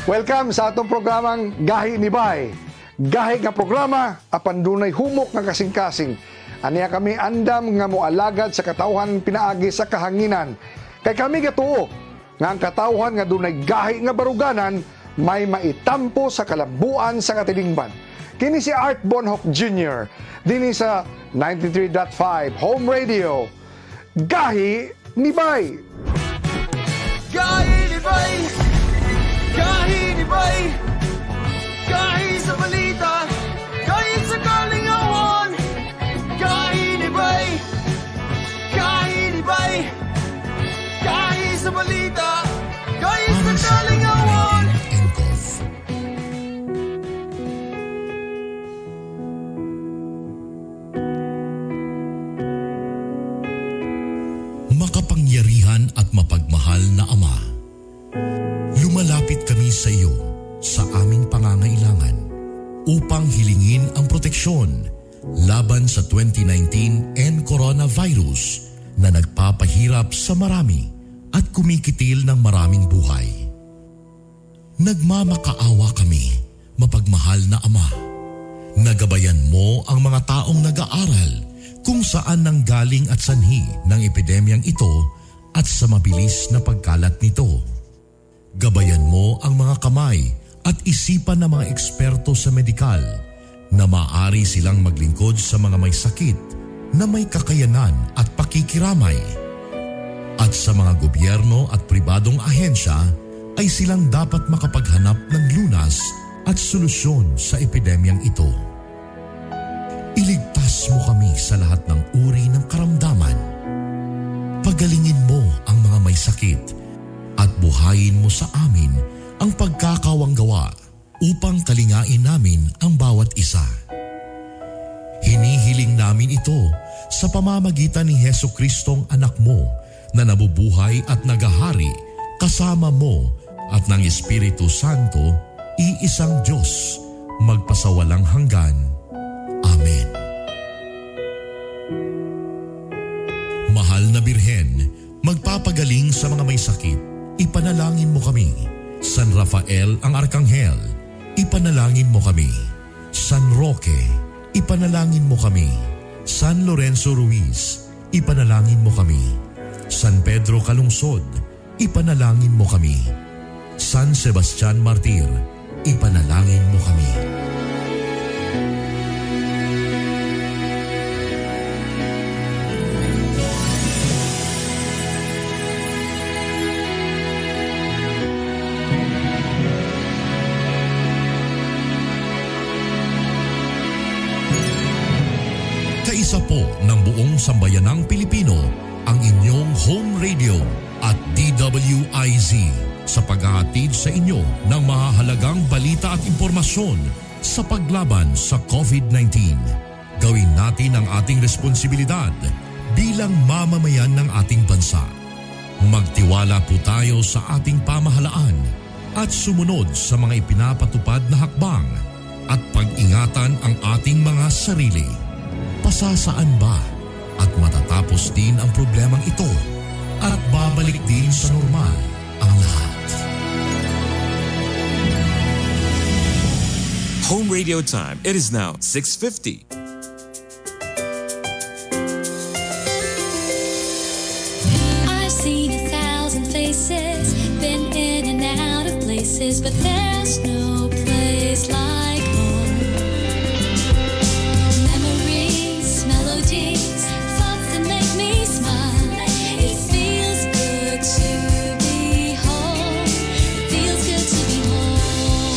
Welcome sa atong programang Gahi ni Bay. Gahi nga programa, apan dunay humok nga kasing-kasing. Aniya kami andam nga moalagad sa katawhan pinaagi sa kahanginan. Kay kami gatuo nga ang katawhan nga dunay gahi nga baruganan may maitampo sa kalabuan sa katilingban. Kini si Art Bonhoc Jr. Dini sa 93.5 Home Radio. Gahi ni Bay. Gahi ni Bay! Gahi ni Bay! Gahi sa balita! Gahi sa kalingawan! Gahi ni Bay! Gahi ni Bay! Gahi sa balita! Gahi sa kalingawan! Makapangyarihan at mapagmahal na Ama, lumalapit kami sa iyo sa aming pangangailangan upang hilingin ang proteksyon laban sa 2019 and coronavirus na nagpapahirap sa marami at kumikitil ng maraming buhay. Nagmamakaawa kami, mapagmahal na Ama. Nagabayan mo ang mga taong nag-aaral kung saan nanggaling at sanhi ng epidemyang ito at sa mabilis na pagkalat nito. Gabayan mo ang mga kamay at isipan ng mga eksperto sa medikal na maaari silang maglingkod sa mga may sakit na may kakayanan at pakikiramay. At sa mga gobyerno at pribadong ahensya ay silang dapat makapaghanap ng lunas at solusyon sa epidemyang ito. Iligtas mo kami sa lahat ng uri ng karamdaman. Pagalingin mo ang mga may sakit at buhayin mo sa amin ang pagkakawanggawa upang kalingain namin ang bawat isa. Hinihiling namin ito sa pamamagitan ni Jesucristong anak mo na nabubuhay at nagahari kasama mo at ng Espiritu Santo, iisang Diyos, magpasawalang hanggan. Amen. Mahal na Birhen, magpapagaling sa mga may sakit, ipanalangin mo kami. San Rafael ang Arkanghel, ipanalangin mo kami. San Roque, ipanalangin mo kami. San Lorenzo Ruiz, ipanalangin mo kami. San Pedro Calungsod, ipanalangin mo kami. San Sebastian Martir, ipanalangin mo kami. Kaisa po ng buong sambayanang Pilipino ang inyong home radio at DWIZ sa paghahatid sa inyo ng mahahalagang balita at impormasyon sa paglaban sa COVID-19. Gawin natin ang ating responsibilidad bilang mamamayan ng ating bansa. Magtiwala po tayo sa ating pamahalaan at sumunod sa mga ipinapatupad na hakbang at pag-ingatan ang ating mga sarili. Pasasaan ba at matatapos din ang problemang ito at babalik din sa normal ang lahat. Home radio time. It is now 6:50. I've seen 1,000 faces, been in and out of places, but there's no place like home. Memories, melodies, thoughts that make me smile. It feels good to be home. It feels good to be home.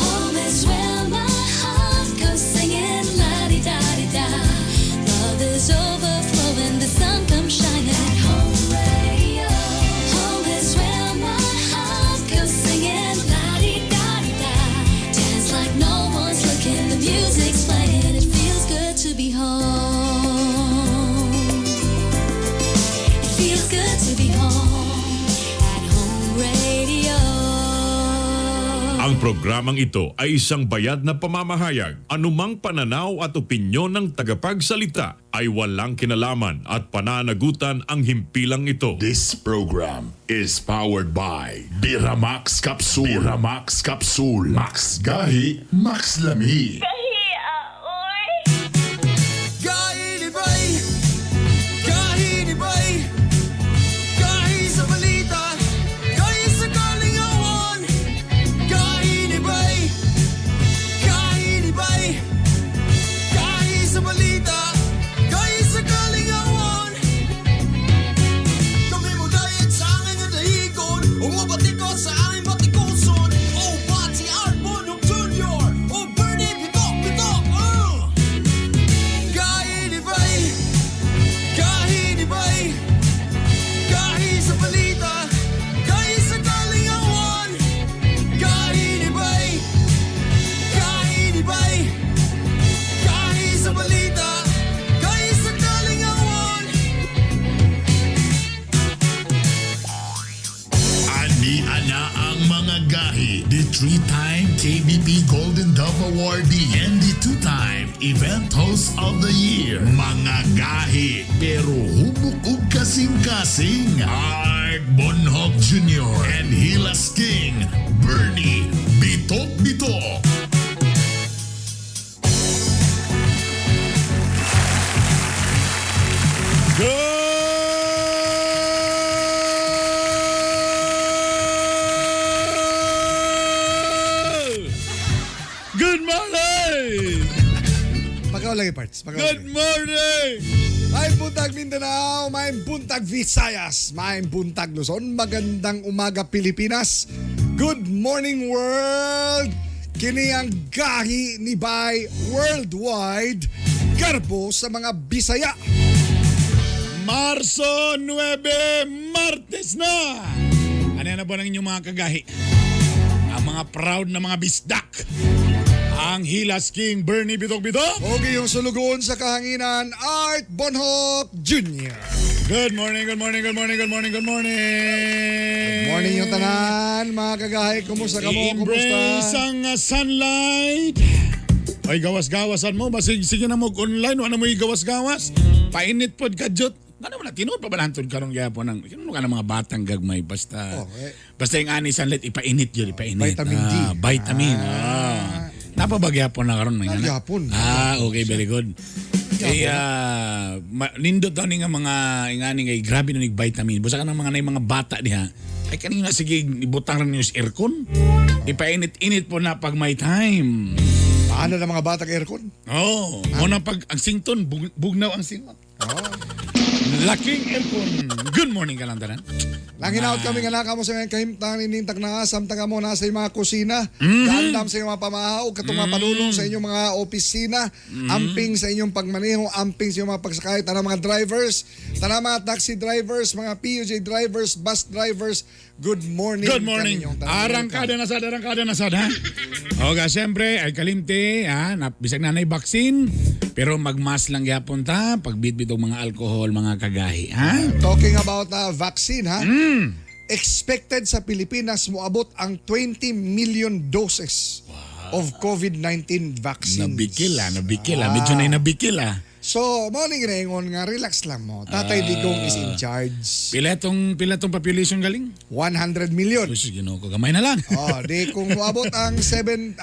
Home is where my heart goes singing la-di-da-di-da. Love is overflowing, the sun comes shining. Home radio. Home is where my heart goes singing la-di-da-di-da. Dance like no one's programang ito ay isang bayad na pamamahayag. Anumang pananaw at opinyon ng tagapagsalita ay walang kinalaman at pananagutan ang himpilang ito. This program is powered by Biramax Capsule. Biramax Capsule. Max Gahi, Max Lami. Kainibay, kainibay, kahi sa balita, kahi sa kalingawan. Kainibay, kainibay, kahi sa balita, kahi sa kalingawan. Kami mo dahil sa aking nadahigon, umabati ko sa aking batikoson. O Bati Arbonong Jr. O Bernie Bitok Bitok. Kainibay, kainibay, kahi sa balita, kahi sa kalingawan. Kainibay, kainibay, kahi sa balita, kahi sa kalingawan. Ani-ana ang mga gahi. The 3-time KBP Golden Dove Awardee and the 2-time Event Host of the Year. Mga gahi, pero humukog kasing-kasing. Art Bonhoc Jr. and Hilas King, Bernie Bitok Bitok. Good morning! Pagaw lagi parts. Good morning! May buntag Mindanao, may buntag Visayas, may buntag Luzon. Magandang umaga Pilipinas. Good morning world! Kini ang gahi ni Bay Worldwide. Garbo sa mga Bisaya. Marso 9, Martes na! Ano na po ng inyong mga kagahi? Ang mga proud na mga bisdak. Ang Hilas King Bernie Bitok Bitok. Okay, yung sulugoon sa kahanginan, Art Bonhoc Jr. Good morning, good morning, good morning, good morning, good morning. Morning yung tanan, mga kagahi. Kumusta ka mo? Embrace Kumusta? ang sunlight. Ay, gawas-gawasan mo. Basig, sige na mo online. Ano mo gawas-gawas? Painit pod kadyot. Ano mo na, tinood pa ba nantod karong gaya po ng, sino ka ng mga batang gagmay, basta, Okay. basta yung ani sunlight, ipainit yun, ipainit. Vitamin D. Vitamin, Napabagya po na karon ng Nagyapon. okay, very good. Kaya, nindot daw ni nga mga, ingani nga, grabe na vitamin. Busa ka ng mga mga bata diha. Ay kanina, sige, ibutang rin yung aircon. Ipainit-init po na pag may time. Paano na mga batang aircon? Oh, muna pag ang sington, bugnaw ang singot. Laking aircon. Good morning ka lang, tanan. Nanginaot kami nga naka mo sa mga kahimtang ninintag na samtang mo na sa mga kusina, gandam sa inyong mga pamahaw, katong mga panulong sa inyong mga opisina, amping sa inyong pagmaneho, amping sa inyong mga pagsakay, tanang mga drivers, tanang mga taxi drivers, mga PUJ drivers, bus drivers, good morning. Good morning. Arangkada na sad, ha? O ga, siyempre, ay kalimti, ha? Bisag nanay vaccine, pero magmas lang yapon ta, pagbitbit og mga alcohol, mga kagahi, ha? Talking about vaccine, ha? Expected sa Pilipinas moabot ang 20 million doses of COVID-19 vaccines. Nabikil, medyo na nabikil, ha? So, morning ginengon nga, relax lang mo. Tatay Digong is in charge. Pila tong population galing? 100 million. Uy, Ginoo ko, gamay na lang. Oh, di kung moabot ang 20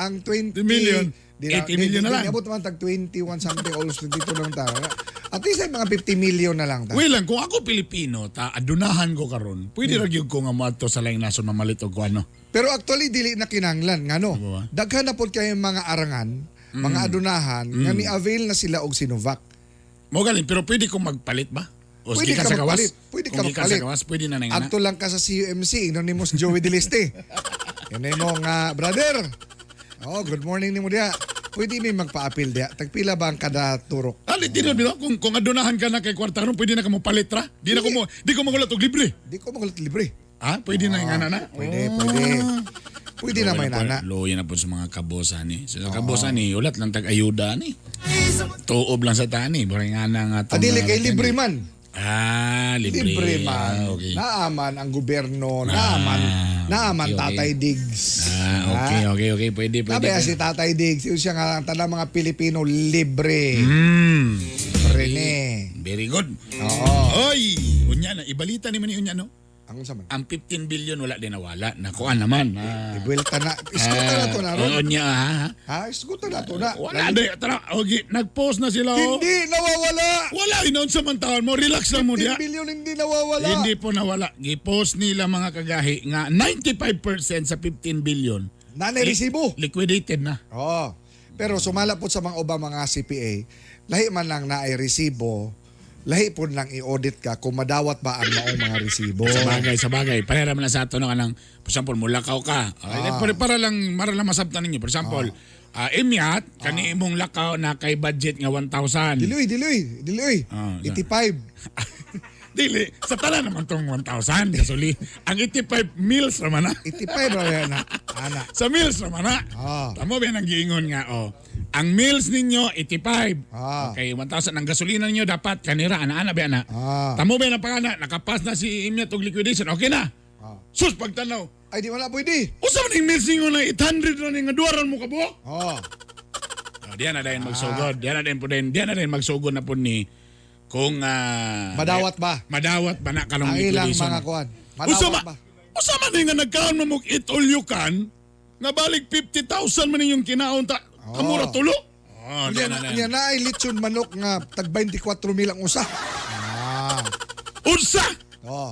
million, 80 million na lang. Di abot naman tag 21 something, almost 22 lang ta. At least ay mga 50 million na lang ta. Well lang, kung ako Pilipino, adunahan ko karon. Pwede ra gyud ko nga moadto sa laing nason mamalit og kuano. Pero actually dili na kinanglan ngano. Diba? Daghan na pod kay mga arangan, mga adunahan nga ni-avail na sila og Sinovac. Mo galing, pero pwede kong magpalit ba? O Pwede sige ka sa gawas? magpalit. Pwede ka Kung gikan magpalit. sa gawas, pwede na nga na. Adto lang ka sa CUMC, inonymous Joey Deliste. Yan mo nga, brother. Oh, good morning ni mo dia. Pwede may magpa-appeal dia. Tagpila ba ang kada turok? Alit din bitaw kung adunahan ka na kay kwarta ron, pwede na ka mo palit ra. Di ko magulat og libre. Di ko magalit libre. Ha? Pwede na nga na. Pwede. Pwede na may nana. Loya na po sa mga kabosan ni. Sa kabosan ni, ulat lang tag-ayuda ni. Tuob lang sa tani. Bari nga na nga. Adili kay libre man. Libre. Libre man. Okay. Naaman ang gobyerno, naaman okay. Tatay Diggs. Okay. Pwede. Sabi si Tatay Diggs, yun siya nga ang tanang mga Pilipino libre. Rene. Very good. Oo. Oy, unya na ibalita ni man ni unya no. Ang saman. Ang 15 billion wala din nawala. Nakuan naman. Ibuelta na. Iskuta na to na ron. Unya ha. Iskuta na to na. Wala din. Tara, okay, nag-post na sila. Hindi nawawala. Wala inon sa mantaon mo. Relax lang mo 15 diya. billion hindi nawawala. Hindi po nawala. Gi-post nila mga kagahi nga 95% sa 15 billion Nanay resibo. liquidated na. Oo. Pero sumala po sa mga ubang mga CPA, lahi man lang na ay resibo, lahi po lang i-audit ka kung madawat ba ang maong mga resibo. Sa bagay. Pareha naman na sa ato no kanang for example, mulakaw ka. Para lang masabtan ninyo. For example, imyat kani imong lakaw na kay budget nga 1,000. Diloy. Ah, 85. Dili, sa tanan naman tong 1,000 gasoli. Ang 85 meals naman na. 85 ra yan na. Ana. Sa meals naman na. Tamo ba ang giingon nga ang meals ninyo 85. Okay, 1,000 ang gasolina ninyo dapat kanira ana ba na. Tamo ba ang pangana nakapas na si Imyat og liquidation. Okay na. Sus pagtanaw. Ay di wala pwede. Usa man ning meals ninyo na 800 na ning duwaran mo kabuok. Diyan na din magsugod. Diyan na din magsugod na po ni kung Madawat ba? Madawat ba na kanong Ang ilang liquidation. mga kuan. Madawat ba? Usa man ni nga nagkaon mo eat all you can nga balik 50,000 man yung kinaon ta. Amura tulo. Unya na ay lechon manok nga tag 24,000 ang usa. Unsa?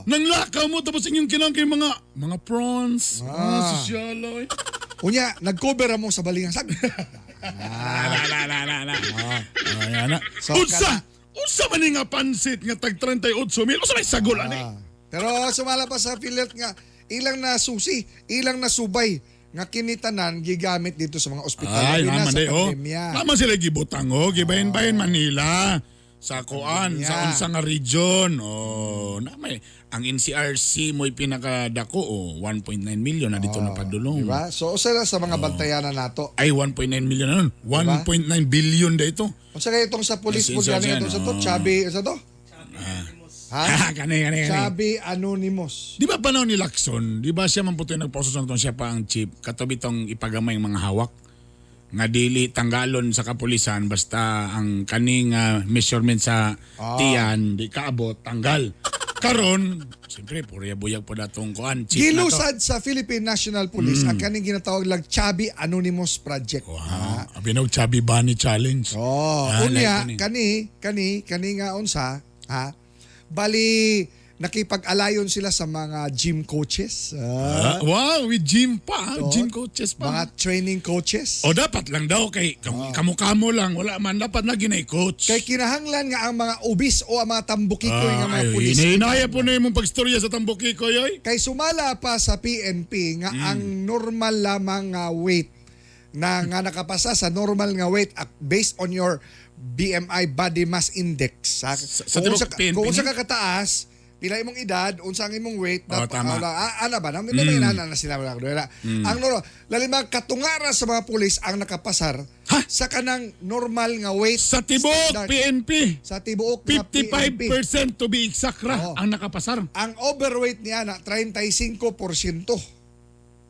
Nang lakaw mo tapos inyong kinaon kay mga prawns. Sosyaloy. Unya nag-cover mo sa balingasag. So, Unsa man ni nga pansit nga tag 38,000. Unsa may sagol ani? Pero sumala pa sa Philip nga ilang na susi, ilang na subay nga kinitanan gigamit dito sa mga ospital. Ay, Labi na naman sa day, pandemya. Naman sila gibutang, gibayin-bayin Manila. Sa kuan, sa unsa nga region. Namay, ang NCRC mo'y pinakadako, 1.9 million na dito na padulong. Diba? So, usa na sa mga bantayanan nato. Ay, 1.9 million na nun. 1.9 billion da ito. Unsa kaya itong sa police Yes, po yes, gani yes, itong sa to? oo. Chabi, sa to? Kani. Chabi Anonymous. Di ba panahon ni Lacson, di ba siya man puto yung nagposos na siya pa ang chief, katabi tong ipagamay ang mga hawak? Nga dili tanggalon sa kapulisan basta ang kaning measurement sa tiyan di kaabot tanggal. Karon, siyempre purya buyag po datong kuan chief na to. Gilusad sa Philippine National Police ang kaning ginatawag lang Chabi Anonymous Project. Wow, abinog Chubby Bunny Challenge. Unya, like kani nga unsa, bali nakipag-alayon sila sa mga gym coaches. Wow, with gym pa, gym coaches pa. Mga training coaches. O dapat lang daw kay kamo-kamo lang, wala man dapat na ginay coach. Kay kinahanglan nga ang mga obis o ang mga tambukikoy nga mga pulis. Hinahaya po na yung pagstorya sa tambukikoy ay. Kay sumala pa sa PNP nga ang normal lamang nga weight na nga nakapasa sa normal nga weight based on your BMI body mass index. Sa tibok PNP kung unsa ni? ka kataas, pila imong edad, unsa ang imong weight, tama. ana ba? May inana na sila Ang lalimang katungara sa mga pulis ang nakapasar sa kanang normal nga weight Sa tibok standard. PNP. Sa tibuok nga PNP. 55% to be exact ra ang nakapasar. Ang overweight niya na 35%.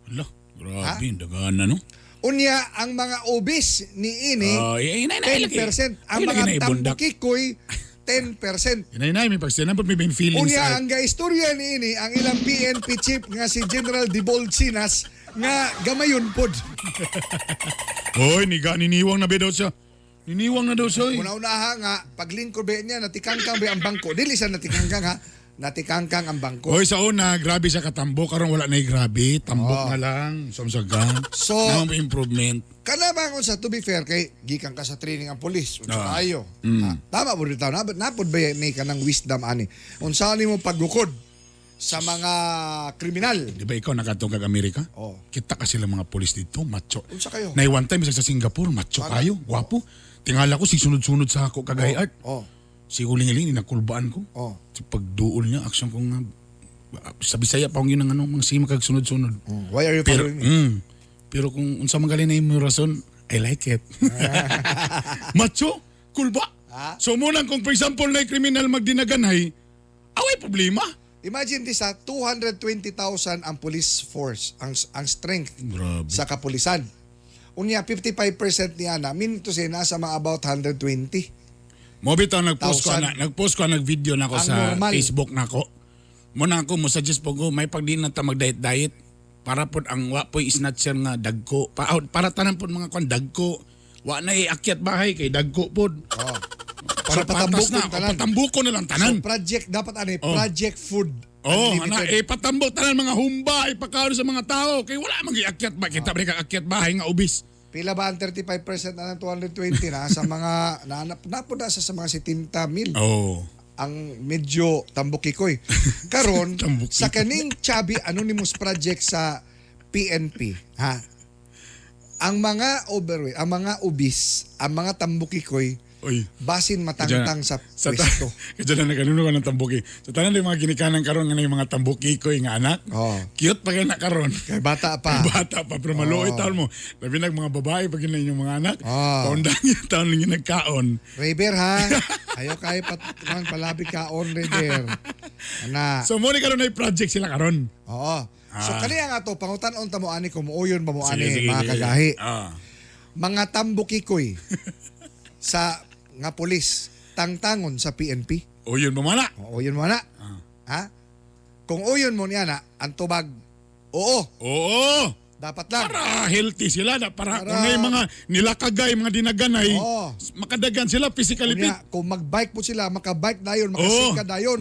Hala, grabe, dagan na no. Unya, ang mga obese ni ini, 10%. Ang mga tambukikoy, 10%. Inay, may pagsinabot, may feelings. Unya, ang gaistorya ni ini, ang ilang PNP chief nga si General Dibolsinas, nga gamayon pod. Hoy, niniwang na ba daw siya? Niniwang na daw siya. Una-unaha nga, paglingkod ba niya, natikangkang ba ang bangko? Dili sa natikangkang ha, natikangkang ang bangko. Hoy, sa una, grabe sa katambok. Karon wala na grabe. Tambok na lang. Sumsaga. So, improvement. Kana ba sa to be fair kay gikan ka sa training ang pulis unsa kayo tama mo rin napod ba may kanang wisdom ani unsa nimo paglukod sa mga kriminal Di ba ikaw nakatong kag Amerika? Kita ka sila mga polis dito, macho. unsa kayo Na one time isa sa Singapore, macho kayo, gwapo. Tingala ko si sunod-sunod sa ako kagay art. Si huling-hiling nakulbaan ko. Si pagduol niya action ko nga sa Bisaya pa ang yun ang mga sima kag sunod-sunod. why are you Pero following me pero kung unsa man galing na imong rason, I like it. Macho, cool ba? So muna kung for example na kriminal magdinaganhay, Away problema. Imagine this, 220,000 ang police force, ang strength Grabe. sa kapulisan. Unya, 55% niya na, minto siya nasa mga about 120. Mo bitaw nagpost ko 1,000. nag-video na ko Ang sa normal. Facebook nako. Muna ako mo suggest po ko may pagdi na ta mag-diet para pod ang wa po'y snatcher nga dagko. Para tanan pod mga kon dagko. Wa na iakyat bahay kay dagko pod. Oh. Para Para patambukon tanan. patambuko na lang So, tanan. project, dapat Oh. project food. Oh, Unlimited. patambok tanan mga humba, ipakaon sa mga tao kay wala mag-iakyat ba kita ba akyat bahay nga ubis. Pila ba ang 35% na ng 220 na sa mga napuda sa mga 70 mil Oh. ang medyo tambukikoy. Karon Tambukikoy. sa kaning Chubby Anonymous Project sa PNP, ha? Ang mga overweight, ang mga obese, ang mga tambukikoy, Oy. basin matangtang sa Sa pwesto. Kadya na naganuno ka ng tambuki. Sa tanan yung mga ginikanan karon nga na yung mga tambuki ko nga anak. Oh. Cute pa kaya na karon. Kay bata pa. Bata pa pero maluoy taon mo. Labi nag mga babae pag yun yung mga anak. Oh. Paundang yung taon lang yung nagkaon. Reber ha. Ayaw kayo palabi kaon, Reber. Ana. So mo ni karon na project sila karon. Oo. So kaniya nga to, pangutan-on ta mo ani kung muuyon ba mo Sige, ani sige, mga sige. kagahi. Ah. Mga tambukikoy sa nga pulis tangtangon sa PNP. O yun mamala. O yun mo na. Ha? Kung uyon mo niya na, ang tubag, oo, Oo. dapat lang. Para healthy sila na para, Para- kung may mga nilakagay, mga dinaganay, Oo. makadagan sila physically fit. Kunya, kung mag-bike po sila, makabike dayon, makasika dayon.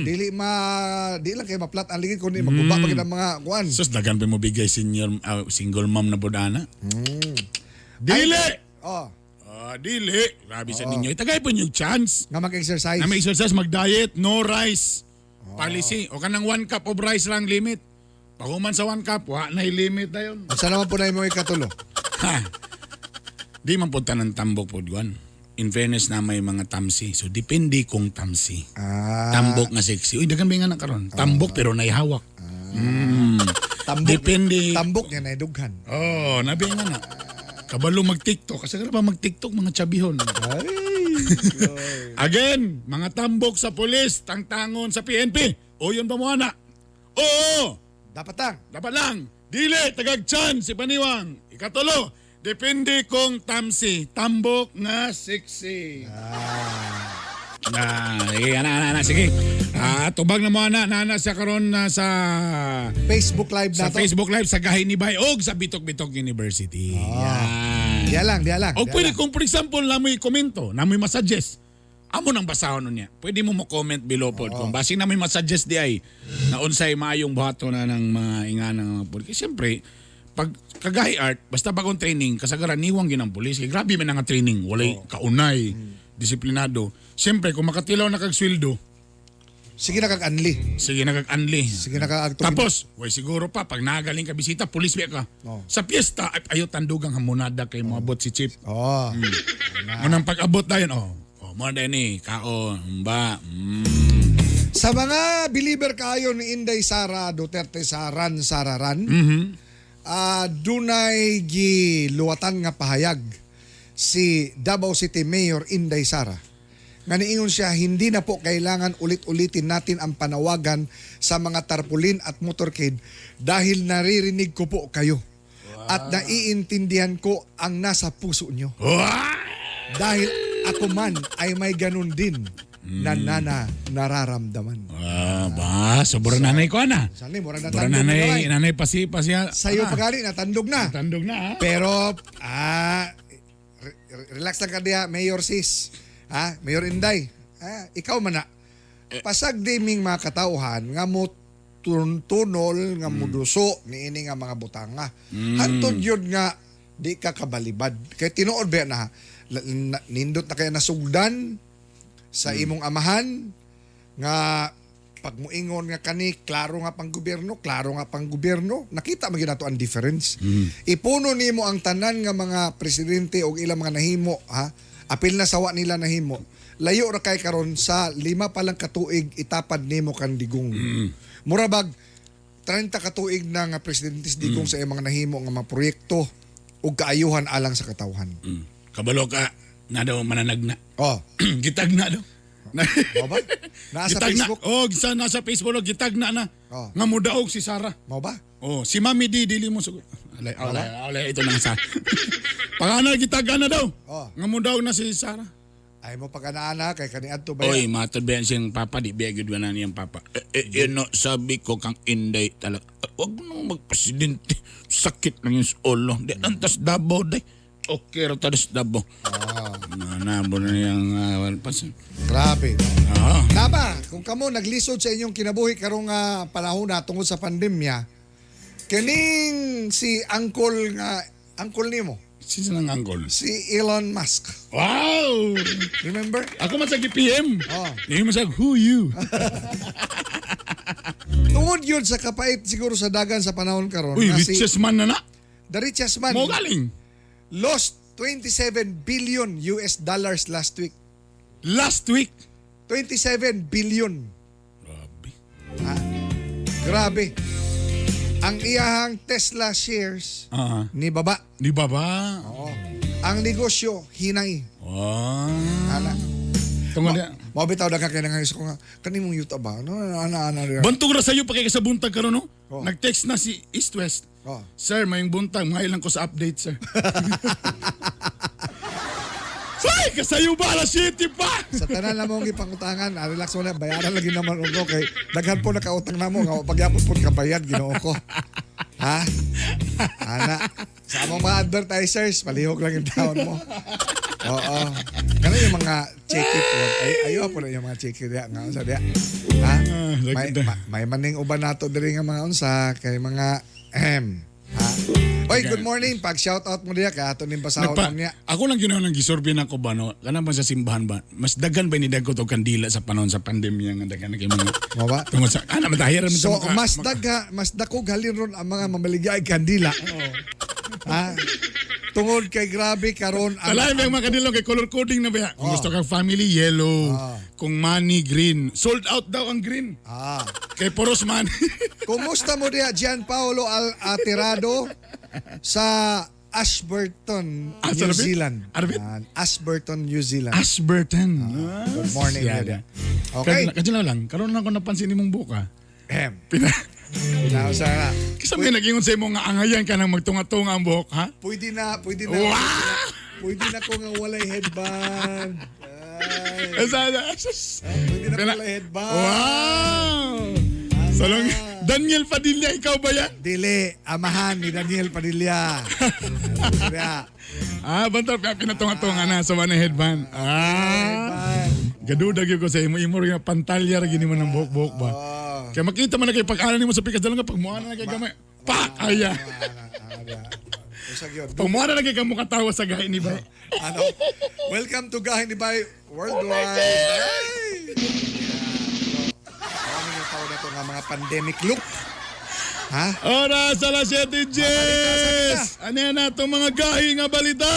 Dili lang kayo maplat ang ligid kundi magbuba pa ang mga kuan. Sus, dagan pa mo bigay single mom na bodana. Dili! Oh, Dili. Grabe sa ninyo. Itagay po yung chance. nga mag-exercise. Na may exercise, mag-diet, no rice. Policy. O kanang 1 cup of rice lang limit. Pahuman sa 1 cup, wa na limit na yun. Sa naman po na mo ikatulo. Ha. Di man punta ng tambok po, Juan. In fairness na may mga tamsi. So, depende kung tamsi. Tambok nga sexy. Uy, dagan ba nga na karon? Tambok pero naihawak. Tambok. Depende. Tambok niya na idughan. Oh, nabi nga na. Kabalo mag-TikTok. Kasi ka ba mag-TikTok mga tsabihon? Again, mga tambok sa polis, tangtangon sa PNP. O yun ba mo na? Oo! Dapat lang. Dapat lang. Dili, tagag-chan si Paniwang. Ikatulo, depende kung tamsi. Tambok nga sexy. Sige. Tubag na mo na sa karon na sa Facebook Live na to. Facebook Live sa Gahi ni Bay og sa Bitok-Bitok University. Yan. Diya lang. O pwede kung for example namoy komento, namoy masuggest. Amo nang basahon niya. Pwede mo mo-comment below pod kung basing namoy masuggest di ay na unsay maayong buhaton na ng mga inganang mga pulis. Siyempre, pag kagahi art, basta bagong training, kasagaran niwang ginang pulis. Kaya grabe man nga training, walay kaunay, disiplinado. Siyempre, kung makatilaw na kagsweldo, Sige na kag-anli. sige nagag-anli. Sige na kag Tapos, way siguro pa, pag nagaling ka bisita, pulis biya ka. Oh. Sa piyesta, ayaw tandugang hamonada kay moabot si Chief. Oh. Munang pag-abot dayon, mo na ni, kaon, ba, Sa mga believer kayo ni Inday Sara Duterte Sararan, dunay giluwatan nga pahayag si Davao City Mayor Inday Sara. Nga niingon siya, hindi na po kailangan ulit-ulitin natin ang panawagan sa mga tarpaulin at motorcade dahil naririnig ko po kayo. At naiintindihan ko ang nasa puso nyo. Dahil ako man ay may ganun din na nararamdaman. Ba, sobrang nanay ko na. Sali, mura na Sobrang tandog na nanay, naman. nanay pasi siya. Sa'yo pagani, natandog na. Tandog na, ha? Pero, relax lang ka diya, Mayor Sis. Mayor Inday. Ikaw man na. Pasag diming mga katauhan, nga mo tunol, nga mo duso, niini nga mga butanga. Hantod yun nga, di ka kabalibad. Kaya tinuod ba na, nindot na kaya nasugdan sa imong amahan, nga pag muingon nga kani, klaro nga pang gobyerno, nakita mo nato ang difference. Ipuno nimo ang tanan nga mga presidente o ilang mga nahimo, apil na sawa nila nahimo. Layo ra kay karon sa 5 pa lang katuig itapad nimo kan digong. Murabag 30 katuig na nga presidente digong sa mga nahimo nga mga proyekto ug kaayuhan alang sa katawhan. Kabalo ka, na daw mananag na. Oh, Gitag na daw. Mao ba? Nasa Gitag Facebook. Na, nasa Facebook no, gitag na. Oh. Nga mudaog si Sarah. Mao ba? Oh, si Mami D dili mo sugod. Alay, ito na sa. Pangana gitaga na daw. Oh. Nga mudaog na si Sarah. Ay mo pagkanaana kay kaniadto ba? Oy, matod ba yan siyang papa, di ba gud na niyang papa. Sabi ko kang inday talaga. Wag mo magpresidente. Sakit lang yung ulo. Di antas dabo day. Okay, tadas dabo. Nabo na yung pasan. Grabe. Ah. Naba, kung kamo naglisod sa inyong kinabuhi karong panahon na tungod sa pandemya, kining si uncle nimo, Sino nang anggol? si Elon Musk. Wow! Remember? Ako man sa GPM. Oh. Hindi mo sa who you. Tungod yun sa kapait siguro sa dagan sa panahon karon. Uy, nga si richest man na. the richest man Mo galing. lost 27 billion US dollars last week. Last week. 27 billion. Grabe. Grabe. Ang iyahang Tesla shares ni baba. Di ba ba? Oo. Ang negosyo hinay. Wow. Ana. Tungod na. Mabitaw na ka kaya nga ko nga kanimong yuta ba? No, ana. Bantog ra sa'yo pa kay sa buntag karon no? Oh. Nag-text na si East West. Oh. Sir, mayong buntag, mga ilang ko sa update, sir. Say, kasayo ba alas 7 pa? Sa tanan na mong ipangutangan, relax mo na, bayaran lagi naman uno kay daghan po nakautang na mo, nga pagyapon po kabayad, ginoo ko. Ha? Ana, sa among mga advertisers, palihog lang yung taon mo. Oo. Kano yung mga check-it po? Ayaw po na yung mga check-it nga unsa diya. Ha? May maning uban nato diri nga mga unsa kay mga ha? Oy, good morning. Pag shoutout mo diya kay ato ning basahon niya. Ako lang ginawa ng gisorbe na ko ba no? Kana ba sa simbahan ba? Mas dagan ba ni dagko to kandila sa panahon sa pandemya nga dagan na kay mga. Mo ba? Tungod sa matahira man So, mas dakog halin ron ang mga mamaligay kandila. Ha? Tungod kay grabe karon Alay may mga kanilong kay color coding na ba? Kung gusto kang family yellow, kung money green. Sold out daw ang green. Kay poros money. Kumusta mo diya Gianpaolo Atirado sa Ashburton, New Arabit? Zealand? Arabit? Ashburton, New Zealand. Ashburton. Good morning. Yeah, Lydia. yeah. Okay. Kadyo lang. Karoon lang ko napansin mong buka. Now, sa Kasi may nag-ingon sa imo nga angayan ka nang magtunga-tunga ang buhok, ha? pwede na Wow! pwede na ko nga walay headband. Ay, pwede na ko walay headband. Wow! Salong, Daniel Padilla, ikaw ba yan? Dili, amahan ni Daniel Padilla. Bantar, pinatunga-tunga na sa one headband. Gadudag yun ko sa imo nga pantalya gini mo ng buhok-buhok ba? Kaya makita man na kayo pag-anan mo sa pikas dalang nga pag muana na kayo gamay. Pak! Aya! Pag muana na kayo kamukatawa sa gahin ni Bay. Welcome to Gahin ni Bay Worldwide. Ay! Ano yung tao na ito nga mga pandemic look? Ha? Oras alas 7, Jess! Ano yan na itong mga gahi nga balita?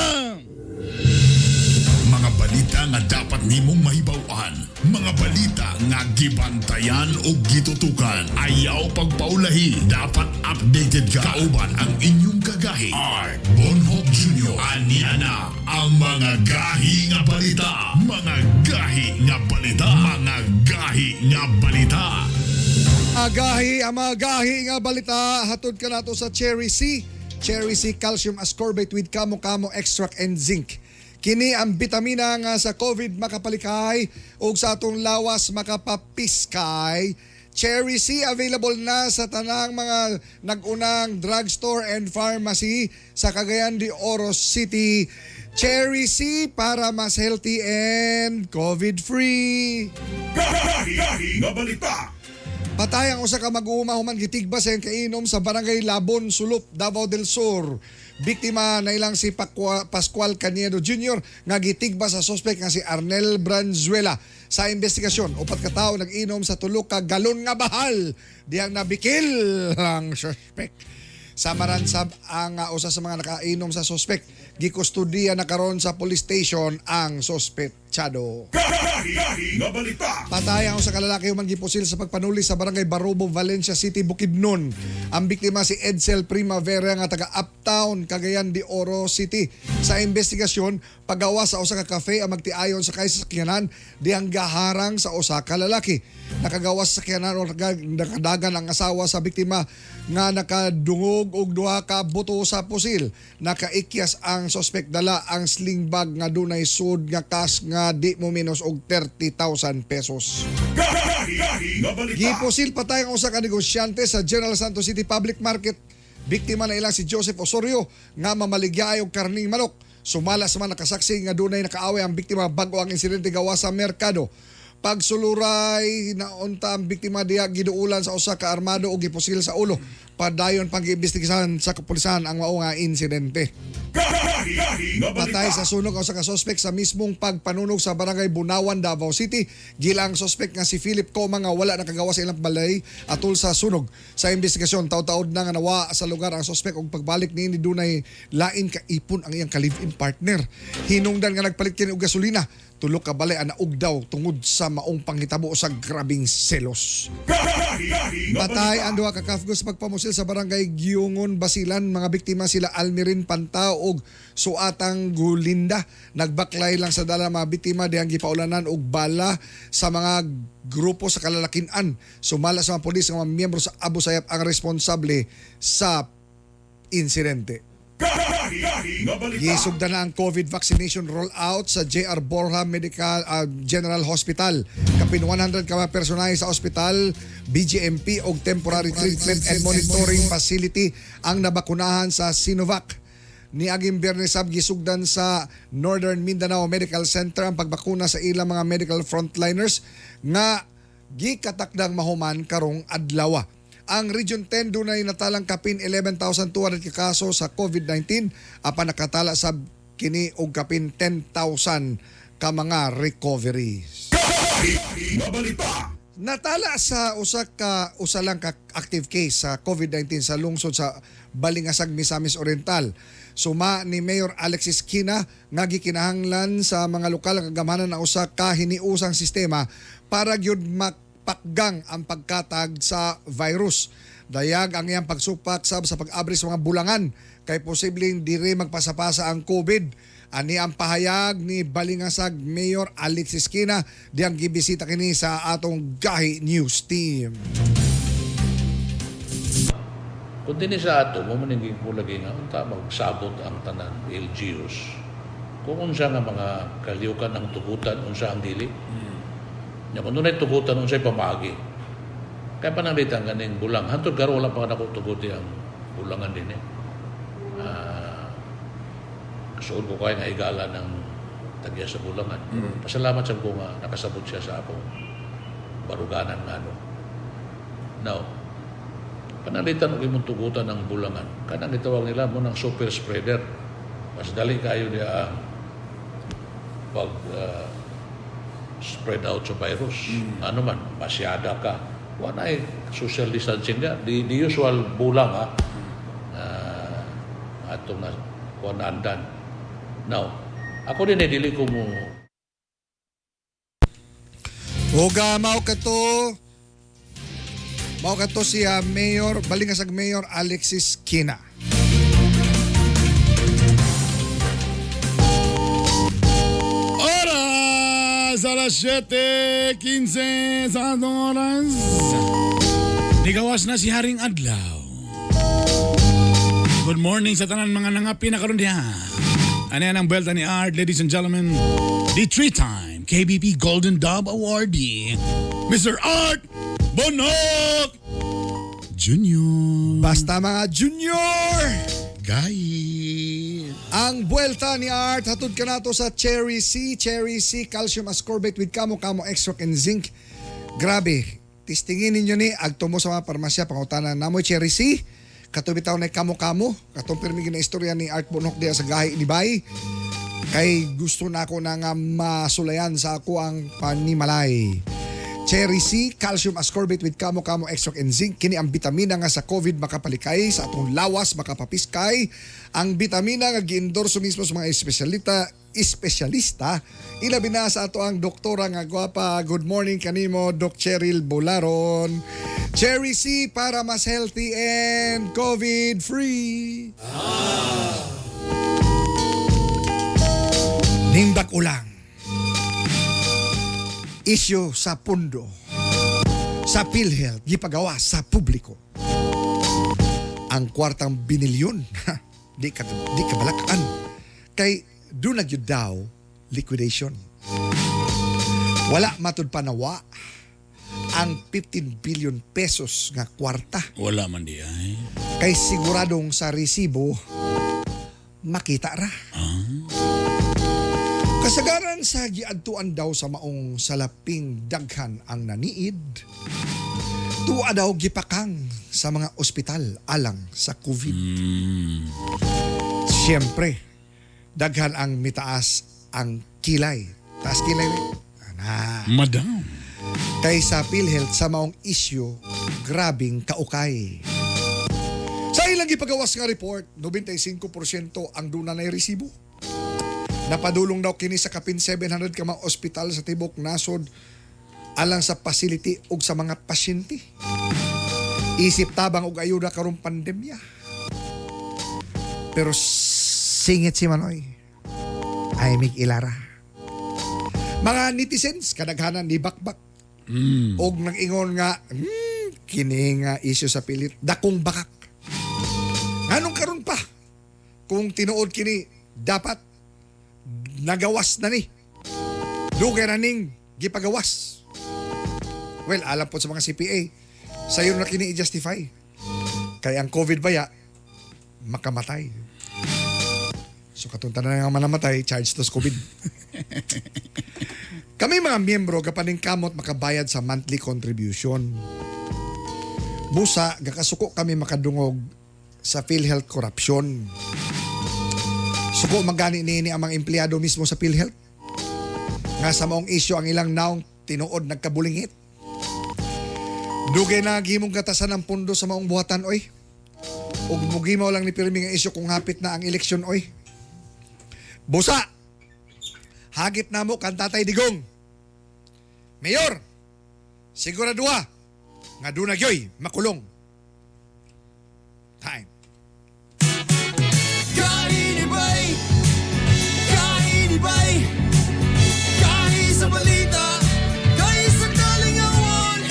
Mga balita nga dapat nimong mahibaw-an. Mga balita nga gibantayan o gitutukan. Ayaw pagpaulahi. Dapat updated ka. Kauban ang inyong kagahi. Art Bonhoff Jr. Aniana ang mga gahi nga balita. Mga gahi nga balita. Mga gahi nga balita. Ang mga gahi nga balita hatod ka nato sa Cherry C. Cherry C calcium ascorbate with kamo-kamo extract and zinc. Kini ang bitamina nga sa COVID makapalikay ug sa atong lawas makapapiskay. Cherry C available na sa tanang mga nag-unang drugstore and pharmacy sa Cagayan de Oro City. Cherry C para mas healthy and COVID-free. Gahi nga balita. Patay ang usa ka mag-uuma human gitigba sa kainom sa Barangay Labon, Sulup, Davao del Sur. Biktima na ilang si Pascual Cañedo Jr. nga gitigba sa suspect nga si Arnel Branzuela. Sa investigasyon, upat ka tawo nag-inom sa tulo ka galon nga bahal. Diyang nabikil ang suspect. Sa Maransab ang usa sa mga nakainom sa suspect. Gikustudiya na karon sa police station ang suspect. Machado. Gahi nga balita. Patay ang sa kalalaki humang gipusil sa pagpanuli sa barangay Barobo, Valencia City, Bukidnon. Ang biktima si Edsel Primavera nga taga Uptown, Cagayan de Oro City. Sa investigasyon, paggawa sa usa ka cafe ang magtiayon sa kaysakyanan dihang gaharang sa usa ka lalaki. Nakagawa sa sakyanan o nakadagan ang asawa sa biktima nga nakadungog og duha ka buto sa pusil. Nakaikyas ang suspect, dala ang sling bag nga dunay sud nga cash nga di mo minus og 30,000 pesos. Gahi nga balita. Gipusil patay ang usa ka negosyante sa General Santos City Public Market. Biktima na ilang si Joseph Osorio nga mamaligya og karning manok. Sumala sa mga nakasaksi nga dunay nakaaway ang biktima bago ang insidente gawa sa merkado. Pagsuluray naunta ang biktima diha giduulan sa usa ka armado o gipusil sa ulo. Padayon pang giimbestigahan sa kapulisan ang mao nga insidente. Gahi nga balita. Patay sa sunog ang usa ka suspect sa mismong pagpanunog sa barangay Bunawan, Davao City. Gilang suspect nga si Philip Coma nga wala nakagawa sa ilang balay atol sa sunog. Sa investigasyon, taud-taud na nga nawa sa lugar ang suspect og pagbalik ni dunay lain ka ipon ang iyang ka-live-in partner. Hinungdan nga nagpalit kini og gasolina. Tulo ka balay ang naug daw tungod sa maong panghitabo sa grabing selos. Gahi nga Patay balita. ang duha ka kafgo sa pagpamusil sa barangay Giungon, Basilan. Mga biktima sila Almirin Pantao ug Suatang Gulinda. Nagbaklay lang sa dala mga biktima dihang gipaulanan og bala sa mga grupo sa kalalakinan. Sumala sa mga pulis nga mga miyembro sa Abu Sayyaf ang responsable sa insidente. Gahi nga balita. Gisugdan na ang COVID vaccination rollout sa JR Borja Medical General Hospital. Kapin 100 ka mga personahe sa ospital, BGMP o Temporary Treatment and Monitoring Facility ang nabakunahan sa Sinovac. Niaging Biyernes sab gisugdan sa Northern Mindanao Medical Center ang pagbakuna sa ilang mga medical frontliners nga gikatakdang mahuman karong adlaw. Ang Region 10 dunay natalang kapin 11,200 ka kaso sa COVID-19 apan nakatala sa kini og kapin 10,000 ka mga recoveries. Gahi nga balita. Natala sa usa lang ka active case sa COVID-19 sa lungsod sa Balingasag, Misamis Oriental. Suma ni Mayor Alexis Quina nga gikinahanglan sa mga lokal nga gamanan na usa ka hiniusang sistema para gyud pakgang ang pagkatag sa virus. Dayag ang iyang pagsupak sab sa pag-abri sa mga bulangan kay posibleng diri magpasapasa ang COVID. Ani ang pahayag ni Balingasag Mayor Alexis Quina diyang gibisita kini sa atong Gahi News Team. Kung din sa ato, mo maningin po lagi nga, unta magsabot ang tanan, LGUs. Kung unsa nga mga kaliukan ang tugutan, unsa ang dili. Nya kung dunay tugutan, unsay pamagi. Kaya pa nang ganing bulang. Hantod garo wala pa ako tuguti ang bulangan din eh. Kasuod ko kaya nga higala ng tagya sa bulangan. Pasalamat sa ko nga nakasabot siya sa akong baruganan nga no. Now, panalitan ko imong tugutan ng bulangan. Kanang itawag nila mo ng super spreader. Mas dali kayo niya pag spread out sa virus. Ano man, masyada ka. Wala ay social distancing nga. The usual bulang ha. Atong na kuanandan. Now, ako din ay dili ko mo Huga mao kato si Mayor Balingasag Mayor Alexis Quina. Oras alas 7:15 sa atong oras. Nigawas na si Haring Adlaw. Good morning sa tanan mga nangapi na karon diha. Ano yan ang belta ni Art, ladies and gentlemen? The 3-time KBP Golden Dove Awardee, Mr. Art Bonok Junior. Basta mga junior! Guy. Ang buwelta ni Art, hatod ka nato sa Cherry C. Cherry C, calcium ascorbate with kamo extract and zinc. Grabe, tistingin ninyo ni, agto mo sa mga parmasya, pangutanan namoy Cherry C. Katubitaw na kamo-kamo. Katong pirmigin na istorya ni Art Bonok diya sa Gahi ni Bay. Kay gusto na ako na nga masulayan sa ako ang panimalay. Cherry C, calcium ascorbate with kamo-kamo extract and zinc. Kini ang bitamina nga sa COVID makapalikay, sa atong lawas makapapiskay. Ang bitamina nga gi-endorso mismo sa mga espesyalista. Ilabi na sa ato ang doktora nga gwapa. Good morning kanimo, Doc Cheryl Bolaron. Cherry C para mas healthy and COVID-free. Nindak ulang. Isyu sa pundo, sa PhilHealth, gipagawa sa publiko. Ang kwartang binilyon, di kabalakaan. Kay doon nagyud daw liquidation. Wala matud panawa ang 15 billion pesos nga kwarta. Wala man di ay. Kay siguradong sa resibo, makita ra. Kasagaran sa giadtuan daw sa maong salaping daghan ang naniid, tuwa daw gipakang sa mga ospital alang sa COVID. Siyempre, daghan ang mitaas ang kilay. Taas kilay. Ana. Madam. Kay sa PhilHealth sa maong isyu, grabing kaukay. Sa ilang gipagawas nga report, 95% ang duna na resibo. Napadulong daw kini sa kapin 700 ka mga ospital sa tibok nasod alang sa facility ug sa mga pasyente. Isip tabang og ayuda karong pandemya. Pero singit si Manoy. Ay mig ilara. Mga netizens kadaghanan ni bakbak. Og nag-ingon nga kini nga isyu sa pilit dakong bakak. Anong karon pa? Kung tinuod kini dapat nagawas na ni. Dugay na ning gipagawas. Well, alam po sa mga CPA, sayo na kini i-justify. Kaya ang COVID baya, makamatay. So katunta na nga manamatay, charge to COVID. Kami mga miyembro, kapaning kamot makabayad sa monthly contribution. Busa, gakasuko kami makadungog sa PhilHealth corruption. Suko magani ni ang mga empleyado mismo sa PhilHealth. Nga sa maong isyu ang ilang naong tinuod nagkabulingit. Dugay na gimong katasan ng pundo sa maong buhatan, oy. Ug mugimaw lang ni pirmi nga isyu kung hapit na ang eleksyon, oy. Busa! Hagit na mo kan Tatay Digong. Mayor! Siguradua nga doon nagyoy makulong. Time. Kainibay, kainibay, kahit sa balita, kahit sa kalingawan.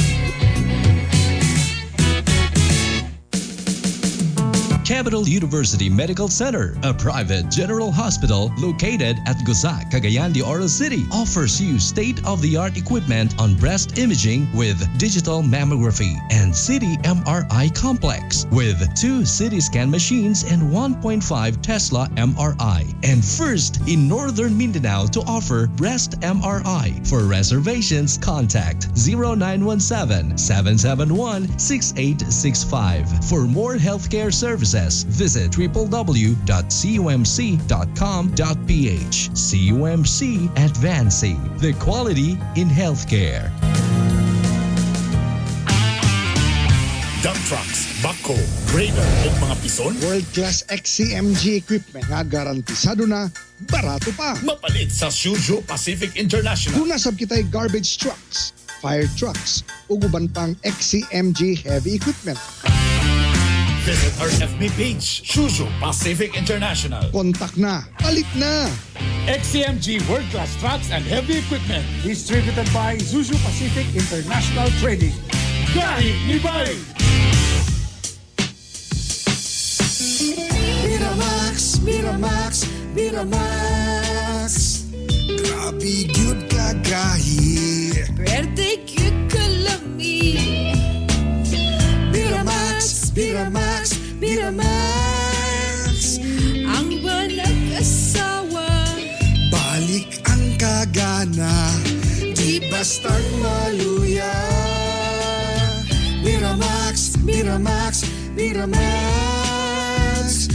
Capital University Medical Center, a private general hospital located at Guzac, Cagayan de Oro City, offers you state-of-the-art equipment on breast imaging with digital mammography and CT MRI complex with 2 CT scan machines and 1.5 Tesla MRI, and first in Northern Mindanao to offer breast MRI. For reservations, contact 0917-771-6865. For more healthcare services, visit www.cumc.com.ph. CUMC Advancing the Quality in Healthcare. Dump trucks, backhoe, grader o mga pison, World-class XCMG equipment nga garantisado na, barato pa. mapalit sa Shuzhou Pacific International. Kung nasab kita'y garbage trucks, fire trucks, ug uban pang XCMG heavy equipment. Visit our FB page, Shuzhou Pacific International. Kontak na, palit na. XCMG World Class Trucks and Heavy Equipment, distributed by Zuzu Pacific International Trading. Gahi ni Bay! Miramax, Miramax, Miramax. Grabe gyud ka gahi. Birthday cute kalami. Miramax, Miramax, Miramax. Ang walang asawa. Balik ang kagana, di bastard maluya. Miramax, Miramax, Miramax.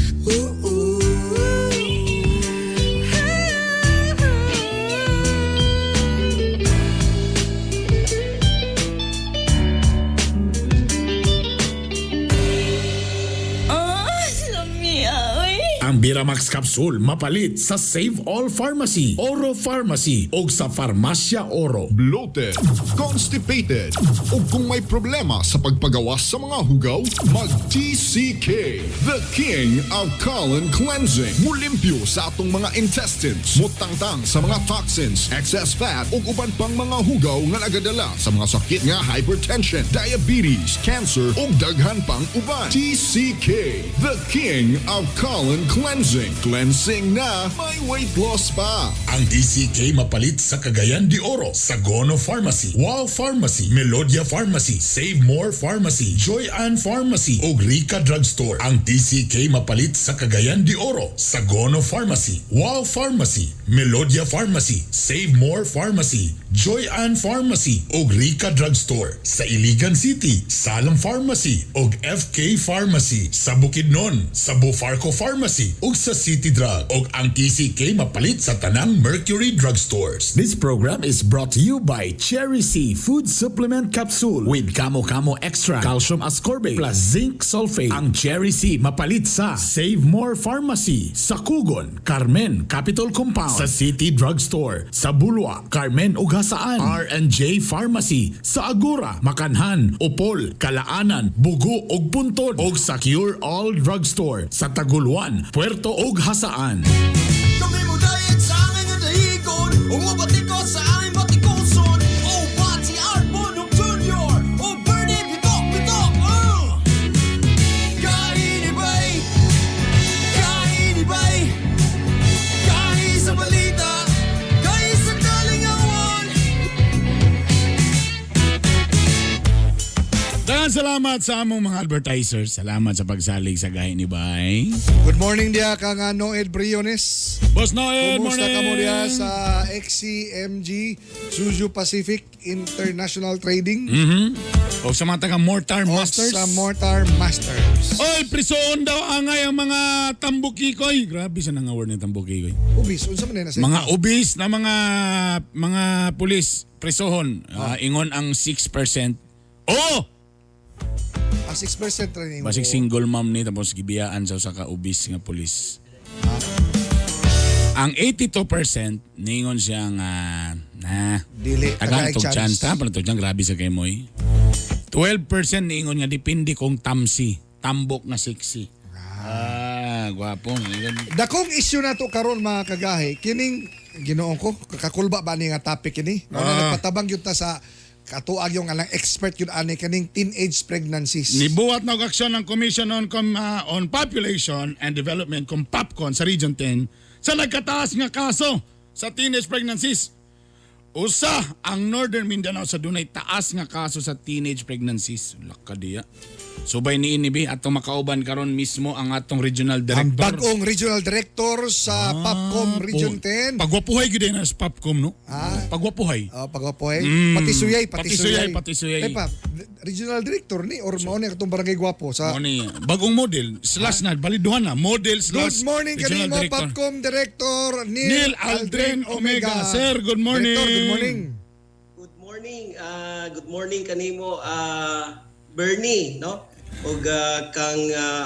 ang Biramax capsule mapalit sa Save All Pharmacy, Oro Pharmacy o sa Farmasya Oro. Bloated, constipated, o kung may problema sa pagpagawas sa mga hugaw, mag-TCK, the King of Colon Cleansing. Mulimpyo sa atong mga intestines, mutangtang sa mga toxins, excess fat, o uban pang mga hugaw nga nagadala sa mga sakit nga hypertension, diabetes, cancer, o daghan pang uban. TCK, the King of Colon Cleansing. Cleansing na, may weight loss pa. Ang TCK mapalit sa Cagayan de Oro, Sagono Pharmacy, Wow Pharmacy, Melodia Pharmacy, Save More Pharmacy, Joy Ann Pharmacy o Rica Drugstore. Ang TCK mapalit sa Cagayan de Oro, Sagono Pharmacy, Wow Pharmacy, Melodia Pharmacy, Save More Pharmacy, Joy Ann Pharmacy o Rica Drugstore. Sa Iligan City, Salam Pharmacy o FK Pharmacy. Sa Bukidnon, sa Bufarco Pharmacy o sa City Drug. O ang TCK mapalit sa tanang Mercury Drugstores. This program is brought to you by Cherry C Food Supplement Capsule with Kamo Kamo Extra, Calcium Ascorbate plus Zinc Sulfate. Ang Cherry C mapalit sa Save More Pharmacy, sa Kugon, Carmen Capital Compound, sa City Drugstore, sa Bulwa, Carmen Ugasaan, R&J Pharmacy, sa Agura, Makanhan, Upol, Kalaanan, Bugo ug Puntod, ug sa Cure All Drugstore, sa Taguluan, Puerto ug Hasaan. Kami mo dayag sa aming nga dahigon, umabatikos sa aming batikoson. Oh, Bati Arbonok Jr. Oh, Bernie Bitok Bitok. Kainibay, kainibay, kahi sa balita, kahi sa kalingawan. Daghang salamat sa among mga advertisers. Salamat sa pagsalig sa Gahi ni Bay. Good morning dia kang Noed Briones. Boss Noel, Kumusta morning! ka mo diya sa XCMG Suzu Pacific International Trading? O sa mga taga Mortar O Masters. sa Mortar Masters. Oy, prisoon daw angay ang mga tambukikoy. Grabe sa nangaward ng tambukikoy. Ubis, unsa man na sa Mga obis na mga pulis, prisohon. Ingon ang 6%. Oh! 6% training. Basig single mom ni tapos gibiyaan sa usa ka obis nga pulis. Ang 82% ningon siya nga Dili, taga tagay tog chance. chance para tog grabe sa kay moy. 12% ningon nga depende kung tamsi, tambok nga sexy. Gwapo. Dakong issue na to karon mga kagahi, kining ginoon ko, kakulba ba ni nga topic kini? Nagpatabang yun ta sa katuag yung alang expert yun ani kaning teenage pregnancies. Nibuhat na og aksyon ng Commission on Population and Development kung POPCON sa Region 10 sa nagkataas nga kaso sa teenage pregnancies. Usa ang Northern Mindanao sa dunay taas nga kaso sa teenage pregnancies. Lakadiya. Subay ni Inibi atong makauban karon mismo ang atong regional Ang director. bagong regional director sa POPCOM Region 10. Pagwapuhay gyud na sa POPCOM no. Pagwapuhay. Pagwapoy. Pati suyay. Pati suyay. Ay pa, regional director ni or mao ni atong barangay Gwapo sa Mo ni bagong model slash na baliduhan na model slash Good morning regional kanimo director. POPCOM Director Neil Aldrin Omega. Sir, good morning. Director, good morning. Good morning. Good morning kanimo Bernie, no? Og kang